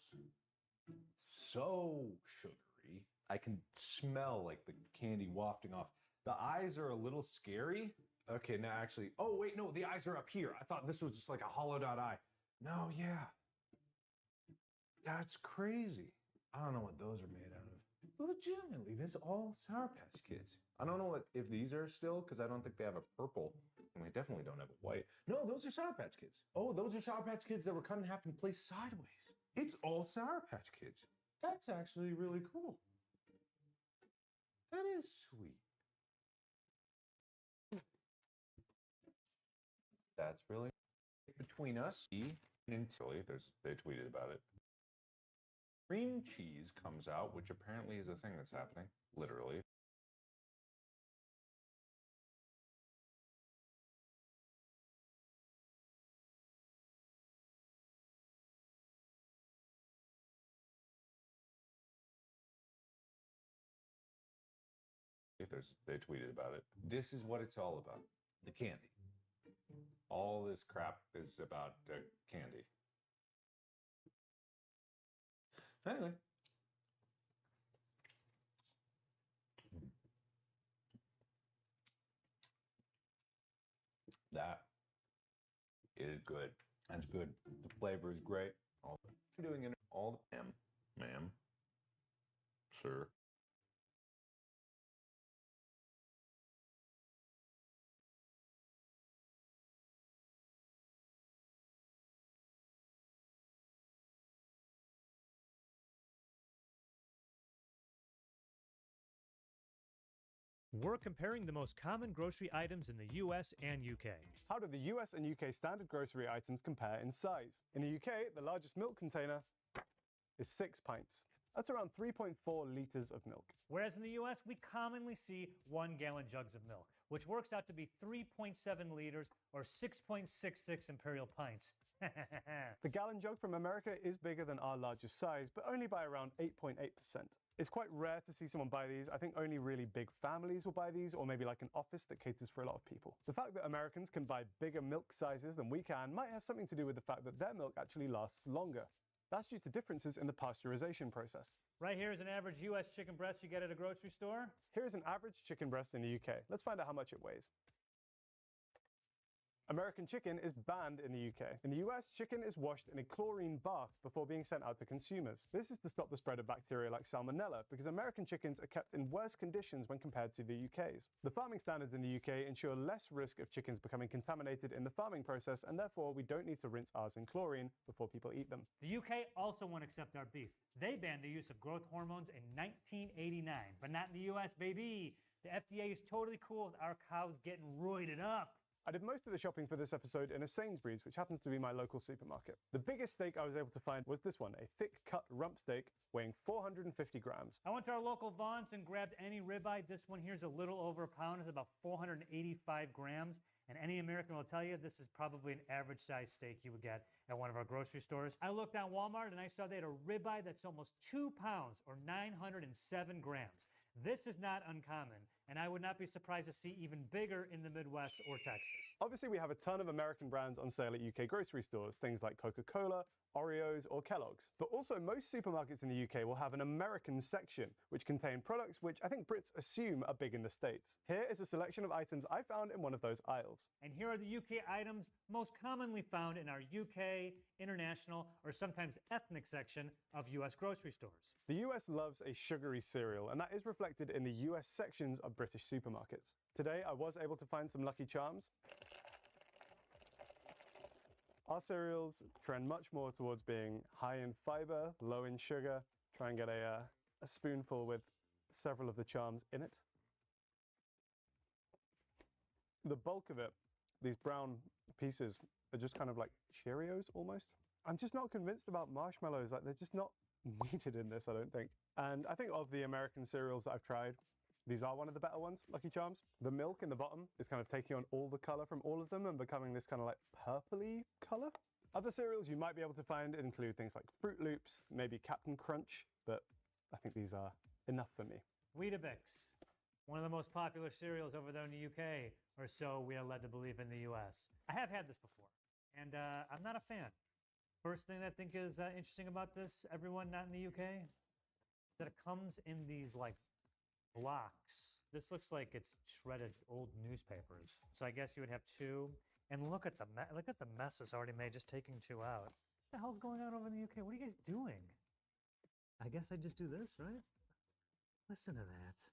so sugary. I can smell like the candy wafting off. The eyes are a little scary. Okay, now actually, oh wait, no, the eyes are up here. I thought this was just like a hollowed out eye. No, yeah. That's crazy. I don't know what those are made out of. Legitimately, this is all Sour Patch Kids. I don't know if these are still, because I don't think they have a purple. And they definitely don't have a white. No, those are Sour Patch Kids. Oh, those are Sour Patch Kids that were cut in half and placed sideways. It's all Sour Patch Kids. That's actually really cool. That is sweet. That's really between us. Until they tweeted about it. Green cheese comes out, which apparently is a thing that's happening, literally. They tweeted about it. This is what it's all about. The candy. All this crap is about candy. Anyway. That is good. That's good. The flavor is great. All doing it all the time, ma'am, sir. We're comparing the most common grocery items in the US and UK. How do the US and UK standard grocery items compare in size? In the UK, the largest milk container is 6 pints. That's around 3.4 litres of milk. Whereas in the US, we commonly see 1 gallon jugs of milk, which works out to be 3.7 liters or 6.66 imperial pints. The gallon jug from America is bigger than our largest size, but only by around 8.8%. It's quite rare to see someone buy these. I think only really big families will buy these, or maybe like an office that caters for a lot of people. The fact that Americans can buy bigger milk sizes than we can might have something to do with the fact that their milk actually lasts longer. That's due to differences in the pasteurization process. Right here is an average US chicken breast you get at a grocery store. Here's an average chicken breast in the UK. Let's find out how much it weighs. American chicken is banned in the UK. In the US, chicken is washed in a chlorine bath before being sent out to consumers. This is to stop the spread of bacteria like salmonella, because American chickens are kept in worse conditions when compared to the UK's. The farming standards in the UK ensure less risk of chickens becoming contaminated in the farming process, and therefore we don't need to rinse ours in chlorine before people eat them. The UK also won't accept our beef. They banned the use of growth hormones in 1989, but not in the US, baby. The FDA is totally cool with our cows getting roided up. I did most of the shopping for this episode in a Sainsbury's, which happens to be my local supermarket. The biggest steak I was able to find was this one, a thick-cut rump steak weighing 450 grams. I went to our local Vaughn's and grabbed any ribeye. This one here's a little over a pound. It's about 485 grams. And any American will tell you this is probably an average size steak you would get at one of our grocery stores. I looked on Walmart and I saw they had a ribeye that's almost 2 pounds or 907 grams. This is not uncommon, and I would not be surprised to see even bigger in the Midwest or Texas. Obviously, we have a ton of American brands on sale at UK grocery stores, things like Coca-Cola, Oreos, or Kellogg's. But also, most supermarkets in the UK will have an American section, which contain products which I think Brits assume are big in the States. Here is a selection of items I found in one of those aisles. And here are the UK items most commonly found in our UK, international, or sometimes ethnic section of US grocery stores. The US loves a sugary cereal, and that is reflected in the US sections of British supermarkets. Today, I was able to find some Lucky Charms. Our cereals trend much more towards being high in fiber, low in sugar. Try and get a spoonful with several of the charms in it. The bulk of it, these brown pieces, are just kind of like Cheerios almost. I'm just not convinced about marshmallows. Like, they're just not needed in this, I don't think. And I think of the American cereals that I've tried, these are one of the better ones, Lucky Charms. The milk in the bottom is kind of taking on all the color from all of them and becoming this kind of like purpley color. Other cereals you might be able to find include things like Fruit Loops, maybe Captain Crunch, but I think these are enough for me. Weetabix, one of the most popular cereals over there in the UK, or so we are led to believe in the US. I have had this before, and I'm not a fan. First thing I think is interesting about this, everyone not in the UK, is that it comes in these like blocks. This looks like it's shredded old newspapers. So I guess you would have 2. And look at the mess it's already made just taking 2 out. What the hell's going on over in the UK? What are you guys doing? I guess I just do this, right? Listen to that.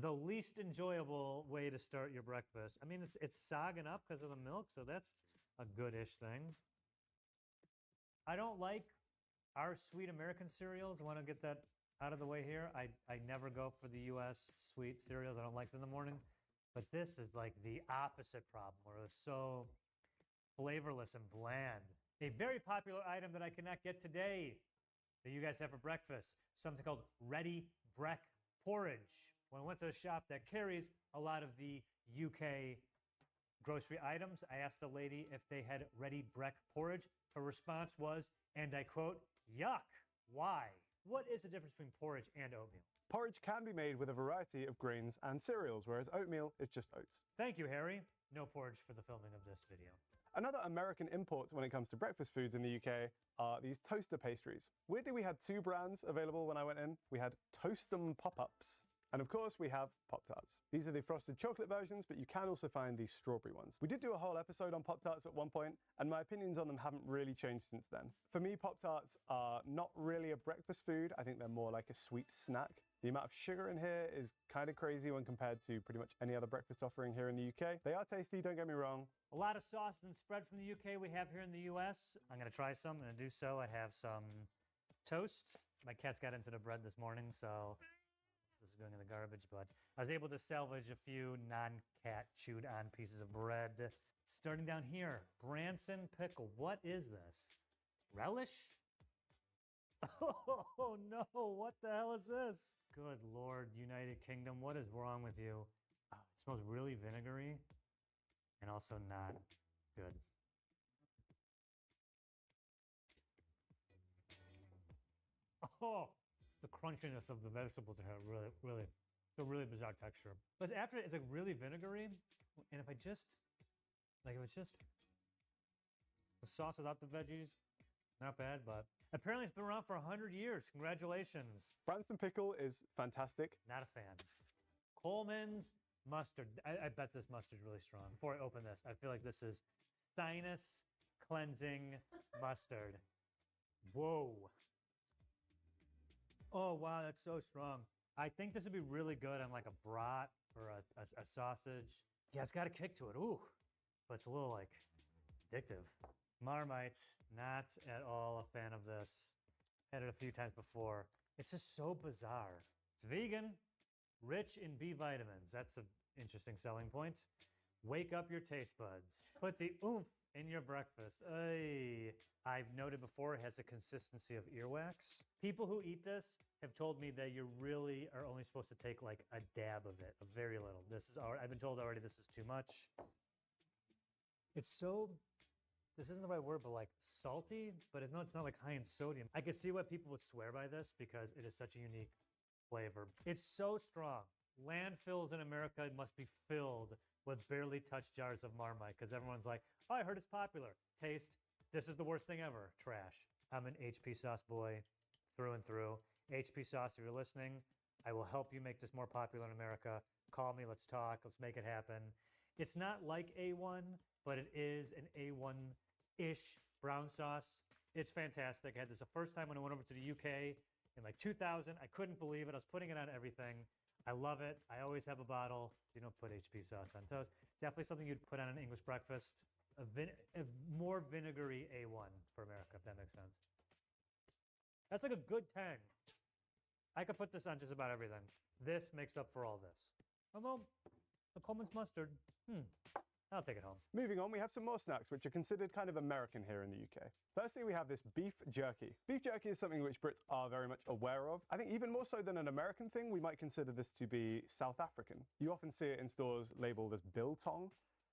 The least enjoyable way to start your breakfast. I mean, it's sogging up because of the milk, so that's a good-ish thing. I don't like our sweet American cereals. I want to get that out of the way here. I never go for the US sweet cereals. I don't like them in the morning. But this is like the opposite problem, where it's so flavorless and bland. A very popular item that I cannot get today that you guys have for breakfast, something called Ready Breck Porridge. When I went to a shop that carries a lot of the UK grocery items, I asked the lady if they had Ready Breck Porridge. Her response was, and I quote, "Yuck, why? What is the difference between porridge and oatmeal?" Porridge can be made with a variety of grains and cereals, whereas oatmeal is just oats. Thank you, Harry. No porridge for the filming of this video. Another American import when it comes to breakfast foods in the UK are these toaster pastries. Weirdly, we had 2 brands available when I went in. We had Toast 'em Pop-Ups And of course, we have Pop-Tarts. These are the frosted chocolate versions, but you can also find the strawberry ones. We did do a whole episode on Pop-Tarts at one point, and my opinions on them haven't really changed since then. For me, Pop-Tarts are not really a breakfast food. I think they're more like a sweet snack. The amount of sugar in here is kind of crazy when compared to pretty much any other breakfast offering here in the UK. They are tasty, don't get me wrong. A lot of sauce and spread from the UK we have here in the US. I'm gonna try some, and to do so, I have some toast. My cats got into the bread this morning, so this is going in the garbage, but I was able to salvage a few non-cat chewed on pieces of bread. Starting down here, Branson pickle. What is this? Relish? Oh no, what the hell is this? Good Lord, United Kingdom, what is wrong with you? Oh, it smells really vinegary and also not good. Oh, the crunchiness of the vegetables have it's a really bizarre texture. But after it's like really vinegary, and if I just, like if it's just the sauce without the veggies, not bad, but apparently it's been around for 100 years. Congratulations. Branston pickle is fantastic. Not a fan. Coleman's mustard. I bet this mustard's really strong. Before I open this, I feel like this is sinus cleansing mustard. Whoa. Oh, wow, that's so strong. I think this would be really good on like a brat or a sausage. Yeah, it's got a kick to it. Ooh, but it's a little like addictive. Marmite, not at all a fan of this. Had it a few times before. It's just so bizarre. It's vegan, rich in B vitamins. That's an interesting selling point. Wake up your taste buds. Put the oomph in your breakfast. Ay. I've noted before it has the consistency of earwax. People who eat this have told me that you really are only supposed to take like a dab of it, a very little. I've been told already this is too much. It's so, this isn't the right word, but like salty, but it's not like high in sodium. I can see why people would swear by this because it is such a unique flavor. It's so strong. Landfills in America must be filled with barely touched jars of Marmite because everyone's like, oh, I heard it's popular. Taste, this is the worst thing ever. Trash. I'm an HP sauce boy through and through. HP sauce, if you're listening, I will help you make this more popular in America. Call me, let's talk, let's make it happen. It's not like A1, but it is an A1-ish brown sauce. It's fantastic. I had this the first time when I went over to the UK in like 2000. I couldn't believe it. I was putting it on everything. I love it. I always have a bottle. You don't put HP sauce on toast. Definitely something you'd put on an English breakfast. A more vinegary A1 for America, if that makes sense. That's like a good 10. I could put this on just about everything. This makes up for all this. Although, the Coleman's mustard, I'll take it home. Moving on, we have some more snacks, which are considered kind of American here in the UK. Firstly, we have this beef jerky. Beef jerky is something which Brits are very much aware of. I think even more so than an American thing, we might consider this to be South African. You often see it in stores labeled as biltong,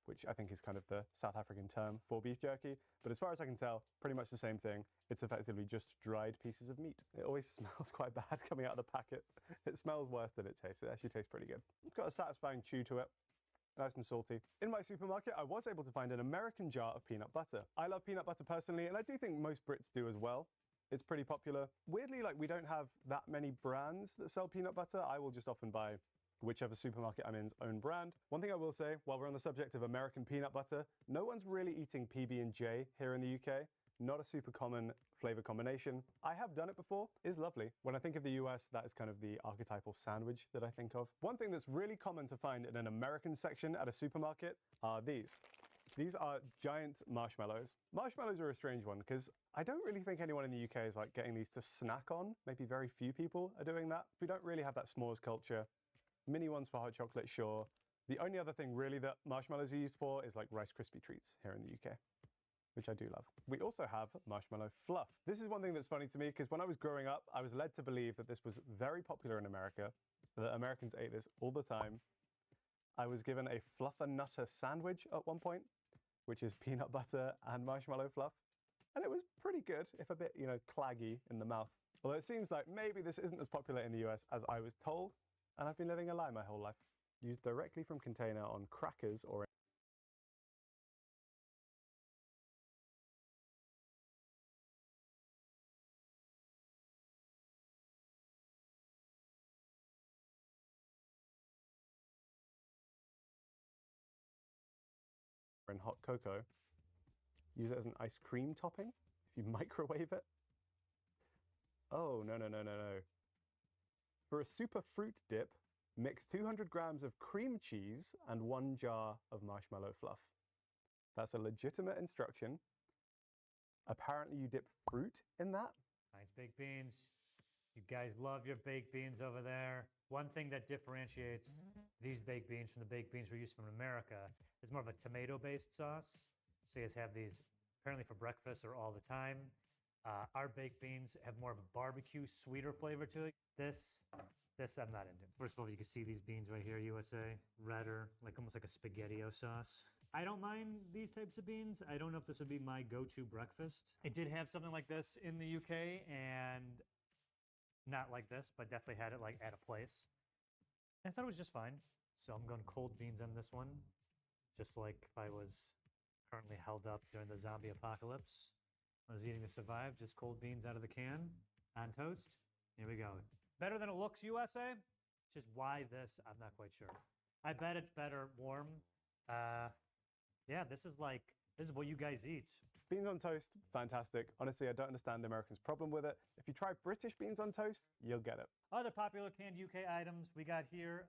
which I think is kind of the South African term for beef jerky. But as far as I can tell, pretty much the same thing. It's effectively just dried pieces of meat. It always smells quite bad coming out of the packet. It smells worse than it tastes. It actually tastes pretty good. It's got a satisfying chew to it. Nice and salty. In my supermarket, I was able to find an American jar of peanut butter. I love peanut butter personally, and I do think most Brits do as well. It's pretty popular. Weirdly, like we don't have that many brands that sell peanut butter. I will just often buy whichever supermarket I'm in's own brand. One thing I will say, while we're on the subject of American peanut butter, no one's really eating PB&J here in the UK. Not a super common flavor combination. I have done it before. It's lovely. When I think of the US, that is kind of the archetypal sandwich that I think of. One thing that's really common to find in an American section at a supermarket are these. These are giant marshmallows. Marshmallows are a strange one because I don't really think anyone in the UK is like getting these to snack on. Maybe very few people are doing that. We don't really have that s'mores culture. Mini ones for hot chocolate, sure. The only other thing really that marshmallows are used for is like Rice Krispie treats here in the UK, which I do love. We also have marshmallow fluff. This is one thing that's funny to me because when I was growing up, I was led to believe that this was very popular in America, that Americans ate this all the time. I was given a Fluffernutter sandwich at one point, which is peanut butter and marshmallow fluff. And it was pretty good, if a bit, claggy in the mouth. Although it seems like maybe this isn't as popular in the US as I was told, and I've been living a lie my whole life. Used directly from container on crackers or or in hot cocoa. Use it as an ice cream topping if you microwave it. Oh, no, no, no, no, no. For a super fruit dip, mix 200 grams of cream cheese and 1 jar of marshmallow fluff. That's a legitimate instruction. Apparently you dip fruit in that. Heinz baked beans. You guys love your baked beans over there. One thing that differentiates these baked beans from the baked beans we're used from America is more of a tomato-based sauce. So you guys have these apparently for breakfast or all the time. Our baked beans have more of a barbecue, sweeter flavor to it. This I'm not into. First of all, you can see these beans right here, USA, redder, like almost like a SpaghettiO sauce. I don't mind these types of beans. I don't know if this would be my go-to breakfast. I did have something like this in the UK, and not like this, but definitely had it like at a place. I thought it was just fine. So I'm going cold beans on this one, just like if I was currently held up during the zombie apocalypse. I was eating to survive, just cold beans out of the can on toast. Here we go. Better than it looks, USA. Just why this, I'm not quite sure. I bet it's better warm. Yeah, this is what you guys eat. Beans on toast, fantastic. Honestly, I don't understand the Americans' problem with it. If you try British beans on toast, you'll get it. Other popular canned UK items we got here,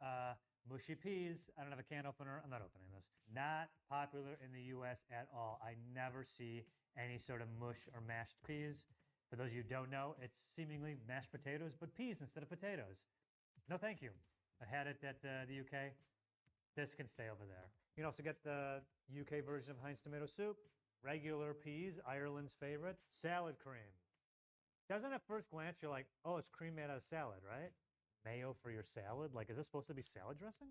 mushy peas. I don't have a can opener. I'm not opening this. Not popular in the US at all. I never see any sort of mush or mashed peas. For those of you who don't know, it's seemingly mashed potatoes, but peas instead of potatoes. No, thank you. I had it at the UK. This can stay over there. You can also get the UK version of Heinz tomato soup, regular peas, Ireland's favorite, salad cream. Doesn't at first glance, you're like, oh, it's cream made out of salad, right? Mayo for your salad? Like, is this supposed to be salad dressing?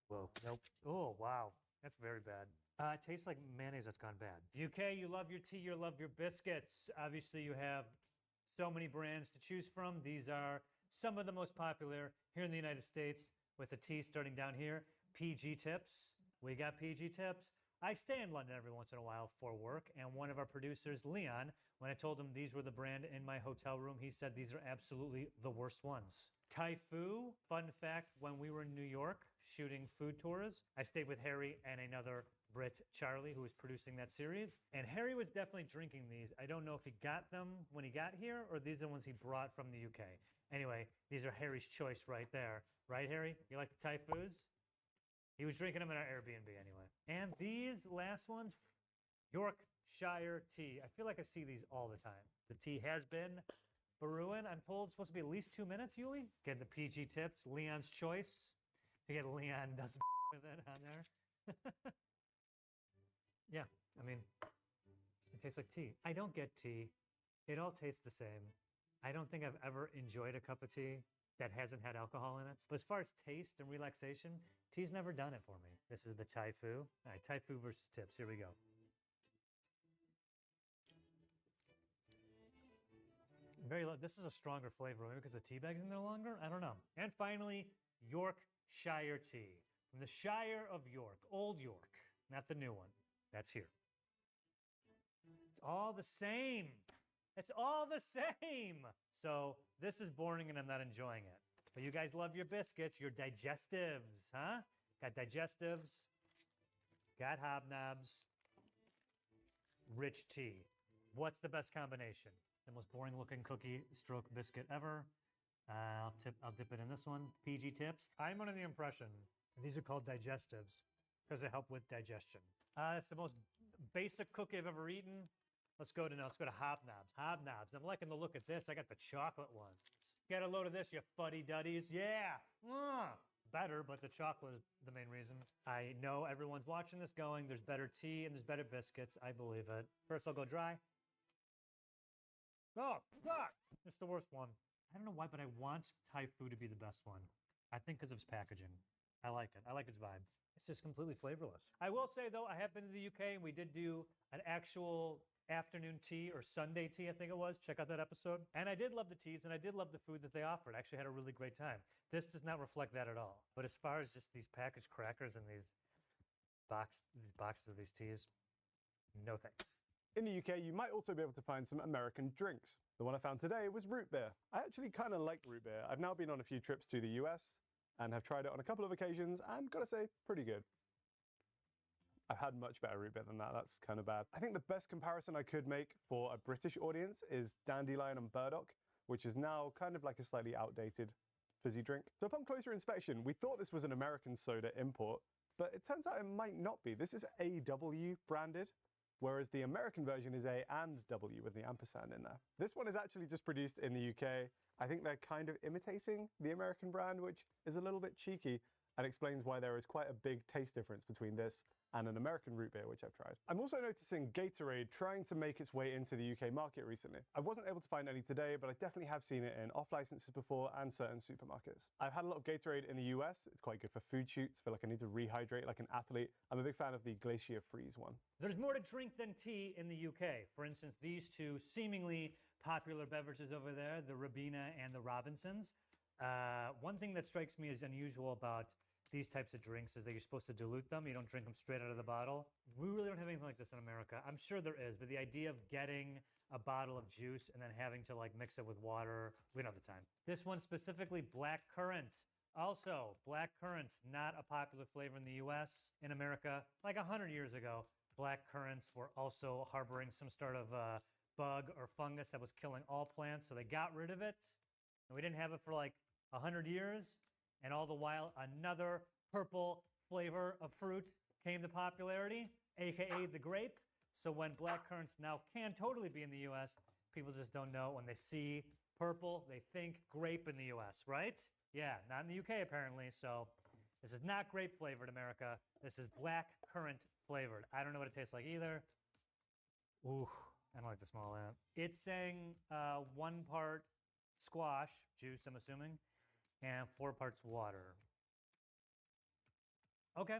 Whoa, nope. Oh, wow. That's very bad. It tastes like mayonnaise that's gone bad. UK, you love your tea, you love your biscuits. Obviously, you have so many brands to choose from. These are some of the most popular here in the United States, with the tea starting down here. PG Tips. We got PG Tips. I stay in London every once in a while for work, and one of our producers, Leon, when I told him these were the brand in my hotel room, he said these are absolutely the worst ones. Taifu, fun fact, when we were in New York shooting food tours, I stayed with Harry and another Brit, Charlie, who was producing that series, and Harry was definitely drinking these. I don't know if he got them when he got here, or these are the ones he brought from the UK. Anyway, these are Harry's choice right there. Right, Harry? You like the Taifus? He was drinking them in our Airbnb anyway. And these last ones, Yorkshire tea. I feel like I see these all the time. The tea has been brewing. I'm told it's supposed to be at least 2 minutes, Yuli. Get the PG Tips, Leon's choice. To get Leon doesn't with it on there. Yeah, I mean, it tastes like tea. I don't get tea. It all tastes the same. I don't think I've ever enjoyed a cup of tea that hasn't had alcohol in it. But as far as taste and relaxation, tea's never done it for me. This is the Taifu. All right, Taifu versus Tips. Here we go. Very low. This is a stronger flavor, maybe because the tea bag's in there longer? I don't know. And finally, Yorkshire tea. From the Shire of York, Old York, not the new one. That's here. It's all the same. It's all the same. So this is boring and I'm not enjoying it. But you guys love your biscuits, your digestives, huh? Got digestives, got hobnobs, rich tea. What's the best combination? The most boring looking cookie stroke biscuit ever. I'll dip it in this one. PG Tips. I'm under the impression these are called digestives because they help with digestion. It's the most basic cookie I've ever eaten. Let's go to Hobnobs. Hobnobs. I'm liking the look at this. I got the chocolate ones. Get a load of this, you fuddy-duddies. Yeah. Better, but the chocolate is the main reason. I know everyone's watching this going, there's better tea and there's better biscuits. I believe it. First, I'll go dry. Oh, God. It's the worst one. I don't know why, but I want Taifu to be the best one. I think because of its packaging. I like it. I like its vibe. It's just completely flavorless. I will say, though, I have been to the UK and we did do an actual afternoon tea or Sunday tea, I think it was. Check out that episode. And I did love the teas and I did love the food that they offered. I actually had a really great time. This does not reflect that at all. But as far as just these packaged crackers and these boxes of these teas, no thanks. In the UK, you might also be able to find some American drinks. The one I found today was root beer. I actually kind of like root beer. I've now been on a few trips to the US and have tried it on a couple of occasions and gotta say, pretty good. I've had much better root beer than that. That's kind of bad. I think the best comparison I could make for a British audience is Dandelion and Burdock, which is now kind of like a slightly outdated fizzy drink. So upon closer inspection, we thought this was an American soda import, but it turns out it might not be. This is AW branded, whereas the American version is A and W with the ampersand in there. This one is actually just produced in the UK. I think they're kind of imitating the American brand, which is a little bit cheeky and explains why there is quite a big taste difference between this and an American root beer, which I've tried. I'm also noticing Gatorade trying to make its way into the UK market recently. I wasn't able to find any today, but I definitely have seen it in off-licenses before and certain supermarkets. I've had a lot of Gatorade in the US. It's quite good for food shoots. Feel like I need to rehydrate like an athlete. I'm a big fan of the Glacier Freeze one. There's more to drink than tea in the UK. For instance, these two seemingly popular beverages over there, the Ribena and the Robinsons. One thing that strikes me as unusual about these types of drinks is that you're supposed to dilute them. You don't drink them straight out of the bottle. We really don't have anything like this in America. I'm sure there is, but the idea of getting a bottle of juice and then having to like mix it with water, we don't have the time. This one specifically, black currant. Also, black currant, not a popular flavor in the US. In America, like 100 years ago, black currants were also harboring some sort of bug or fungus that was killing all plants, so they got rid of it. And we didn't have it for like 100 years. And all the while, another purple flavor of fruit came to popularity, aka the grape. So when black currants now can totally be in the US, people just don't know. When they see purple, they think grape in the US, right? Yeah, not in the UK apparently. So this is not grape flavored, America. This is black currant flavored. I don't know what it tastes like either. Ooh, I don't like the smell of that. It's saying 1 part squash juice, I'm assuming, and 4 parts water. Okay,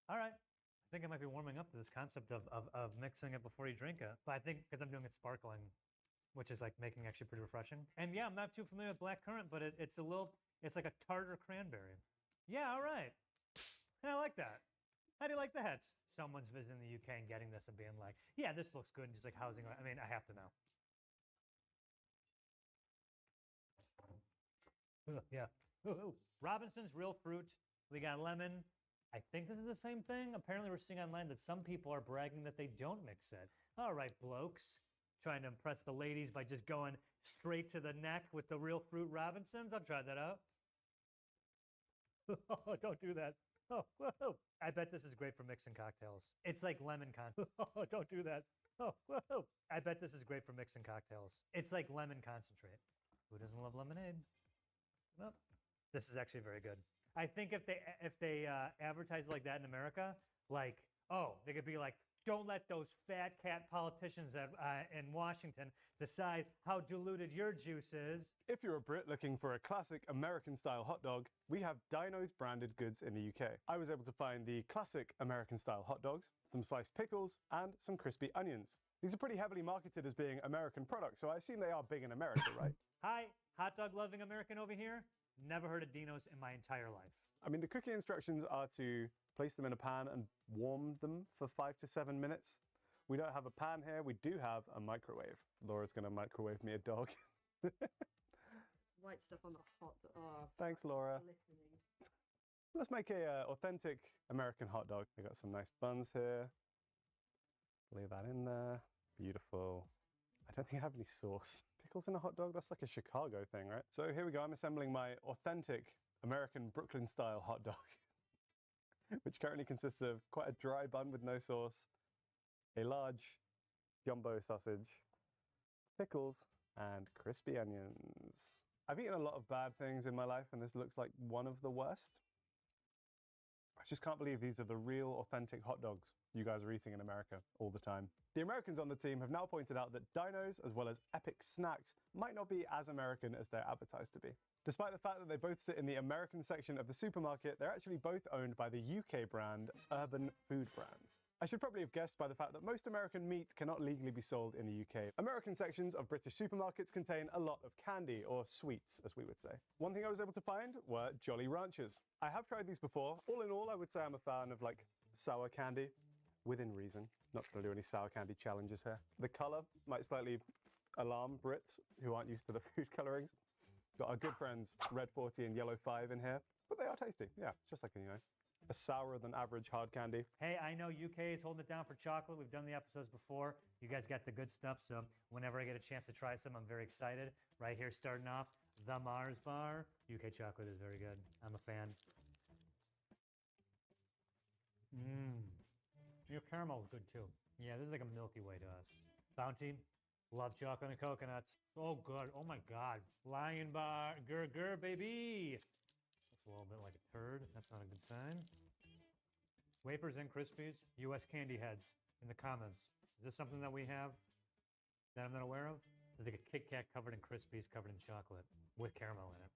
all right. I think I might be warming up to this concept of mixing it before you drink it. But I think because I'm doing it sparkling, which is like making actually pretty refreshing. And yeah, I'm not too familiar with black currant, but it's like a tartar cranberry. Yeah, all right. I like that. How do you like that? Someone's visiting the UK and getting this and being like, yeah, this looks good. And just like housing. I mean, I have to know. Ugh, yeah. Ooh. Robinson's real fruit. We got lemon. I think this is the same thing. Apparently we're seeing online that some people are bragging that they don't mix it. All right, blokes. Trying to impress the ladies by just going straight to the neck with the real fruit Robinsons. I'll try that out. Don't do that. Oh, whoa. I bet this is great for mixing cocktails. It's like lemon concentrate. Don't do that. Oh, whoa. I bet this is great for mixing cocktails. It's like lemon concentrate. Who doesn't love lemonade? Well, this is actually very good. I think if they advertise like that in America, like, oh, they could be like, don't let those fat cat politicians in Washington decide how diluted your juice is. If you're a Brit looking for a classic American-style hot dog, we have Dino's branded goods in the UK. I was able to find the classic American-style hot dogs, some sliced pickles, and some crispy onions. These are pretty heavily marketed as being American products, so I assume they are big in America, right? Hi, hot dog loving American over here. Never heard of Dino's in my entire life. I mean, the cooking instructions are to place them in a pan and warm them for 5 to 7 minutes. We don't have a pan here. We do have a microwave. Laura's going to microwave me a dog. White stuff on the hot. Oh, thanks, Laura. listening. Let's make a authentic American hot dog. We got some nice buns here. Lay that in there. Beautiful. I don't think I have any sauce. Pickles in a hot dog? That's like a Chicago thing, right? So here we go. I'm assembling my authentic American Brooklyn-style hot dog, which currently consists of quite a dry bun with no sauce, a large jumbo sausage, pickles, and crispy onions. I've eaten a lot of bad things in my life, and this looks like one of the worst. I just can't believe these are the real authentic hot dogs you guys are eating in America all the time. The Americans on the team have now pointed out that Dino's, as well as Epic Snacks, might not be as American as they're advertised to be. Despite the fact that they both sit in the American section of the supermarket, they're actually both owned by the UK brand Urban Food Brands. I should probably have guessed by the fact that most American meat cannot legally be sold in the UK. American sections of British supermarkets contain a lot of candy, or sweets, as we would say. One thing I was able to find were Jolly Ranchers. I have tried these before. All in all, I would say I'm a fan of like sour candy, within reason. Not going to do any sour candy challenges here. The colour might slightly alarm Brits who aren't used to the food colourings. Got our good friends Red 40 and Yellow 5 in here, but they are tasty. Yeah, just like, you know, a sourer than average hard candy. Hey, I know UK is holding it down for chocolate. We've done the episodes before. You guys got the good stuff, so whenever I get a chance to try some, I'm very excited. Right here, starting off, the Mars bar. UK chocolate is very good. I'm a fan. Mmm. Your caramel is good too. Yeah, this is like a Milky Way to us. Bounty, love chocolate and coconuts. Oh, good. Oh my God. Lion bar, gur baby. That's a little bit like a turd. That's not a good sign. Wafers and Krispies, U.S. candy heads in the comments. Is this something that we have that I'm not aware of? It's like a Kit Kat covered in Krispies, covered in chocolate with caramel in it.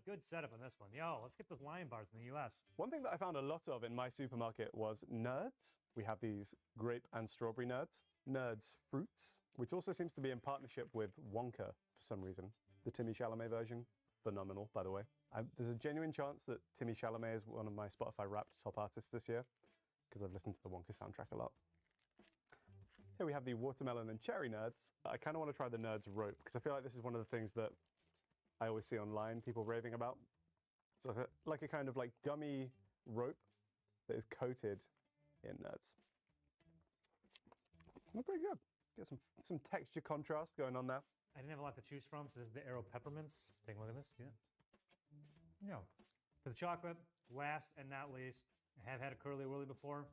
Good setup on this one. Yo, let's get those Lion bars in the U.S. One thing that I found a lot of in my supermarket was nerds. We have these grape and strawberry nerds. Nerds fruits, which also seems to be in partnership with Wonka for some reason. The Timmy Chalamet version, phenomenal, by the way. There's a genuine chance that Timmy Chalamet is one of my Spotify Wrapped top artists this year, because I've listened to the Wonka soundtrack a lot. Here we have the watermelon and cherry nerds. I kind of want to try the nerds rope, because I feel like this is one of the things that I always see online, people raving about. So like a kind of like gummy rope that is coated in nerds. They're pretty good. Get some texture contrast going on there. I didn't have a lot to choose from, so this is the Aero Peppermints. Take a look at this. Yeah. No. For the chocolate, last and not least, I have had a Curly Whirly before.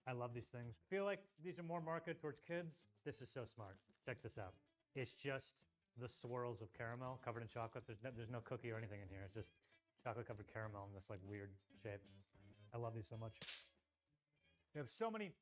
I love these things. I feel like these are more marketed towards kids. This is so smart. Check this out. It's just the swirls of caramel covered in chocolate. There's no cookie or anything in here. It's just chocolate covered caramel in this like weird shape. I love these so much. We have so many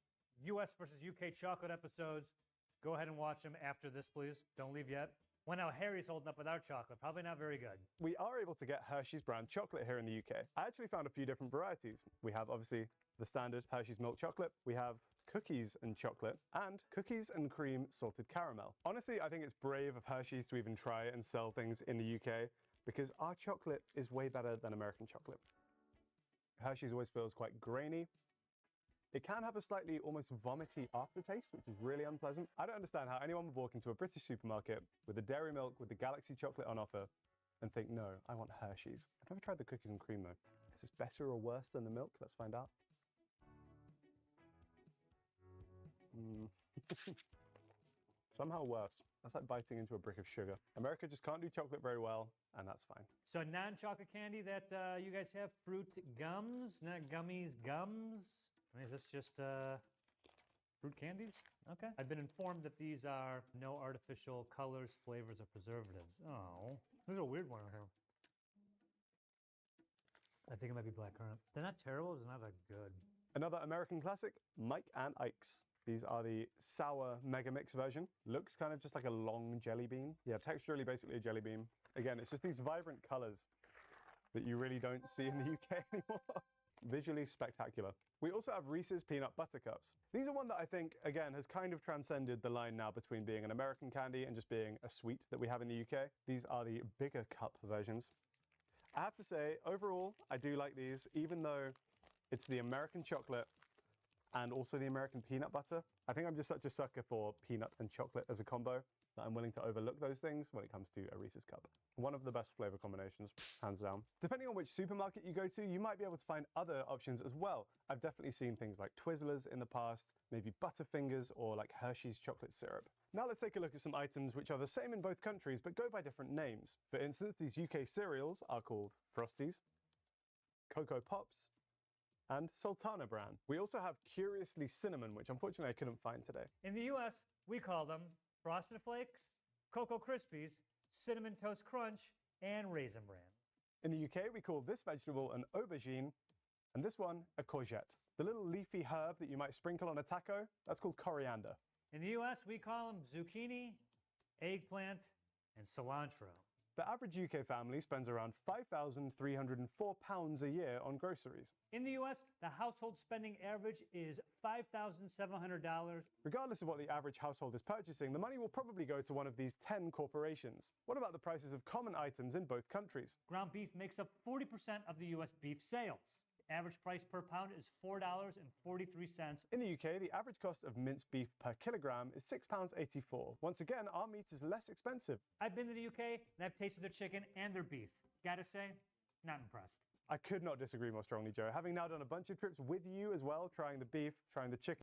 US versus UK chocolate episodes. Go ahead and watch them after this, please. Don't leave yet. Well, now Harry's holding up without chocolate. Probably not very good. We are able to get Hershey's brand chocolate here in the UK. I actually found a few different varieties. We have obviously the standard Hershey's milk chocolate. We have cookies and chocolate and cookies and cream salted caramel. Honestly, I think it's brave of Hershey's to even try and sell things in the UK because our chocolate is way better than American chocolate. Hershey's always feels quite grainy. It can have a slightly almost vomity aftertaste, which is really unpleasant. I don't understand how anyone would walk into a British supermarket with the dairy milk with the Galaxy chocolate on offer and think, no, I want Hershey's. I've never tried the cookies and cream though. Is this better or worse than the milk? Let's find out. Somehow worse. That's like biting into a brick of sugar. America just can't do chocolate very well, and that's fine. So non-chocolate candy that you guys have, fruit gums, not gummies, gums. I mean, is this just fruit candies? Okay. I've been informed that these are no artificial colors, flavors, or preservatives. Oh, there's a weird one here. I think it might be blackcurrant. They're not terrible, they're not that good. Another American classic, Mike and Ike's. These are the sour mega mix version. Looks kind of just like a long jelly bean. Yeah, texturally basically a jelly bean. Again, it's just these vibrant colors that you really don't see in the UK anymore. Visually spectacular. We also have Reese's Peanut Butter Cups. These are one that I think, again, has kind of transcended the line now between being an American candy and just being a sweet that we have in the UK. These are the bigger cup versions. I have to say, overall, I do like these, even though it's the American chocolate and also the American peanut butter. I think I'm just such a sucker for peanut and chocolate as a combo that I'm willing to overlook those things when it comes to a Reese's cup. One of the best flavor combinations, hands down. Depending on which supermarket you go to, you might be able to find other options as well. I've definitely seen things like Twizzlers in the past, maybe Butterfingers or like Hershey's chocolate syrup. Now let's take a look at some items which are the same in both countries but go by different names. For instance, these UK cereals are called Frosties, Cocoa Pops, and Sultana Bran. We also have Curiously Cinnamon, which unfortunately I couldn't find today. In the US, we call them Frosted Flakes, Cocoa Krispies, Cinnamon Toast Crunch, and Raisin Bran. In the UK, we call this vegetable an aubergine, and this one a courgette. The little leafy herb that you might sprinkle on a taco, that's called coriander. In the US, we call them zucchini, eggplant, and cilantro. The average UK family spends around £5,304 a year on groceries. In the US, the household spending average is $5,700. Regardless of what the average household is purchasing, the money will probably go to one of these 10 corporations. What about the prices of common items in both countries? Ground beef makes up 40% of the US beef sales. Average price per pound is $4.43. In the UK, the average cost of minced beef per kilogram is £6.84. Once again, our meat is less expensive. I've been to the UK and I've tasted their chicken and their beef. Gotta say, not impressed. I could not disagree more strongly, Joe. Having now done a bunch of trips with you as well, trying the beef, trying the chicken.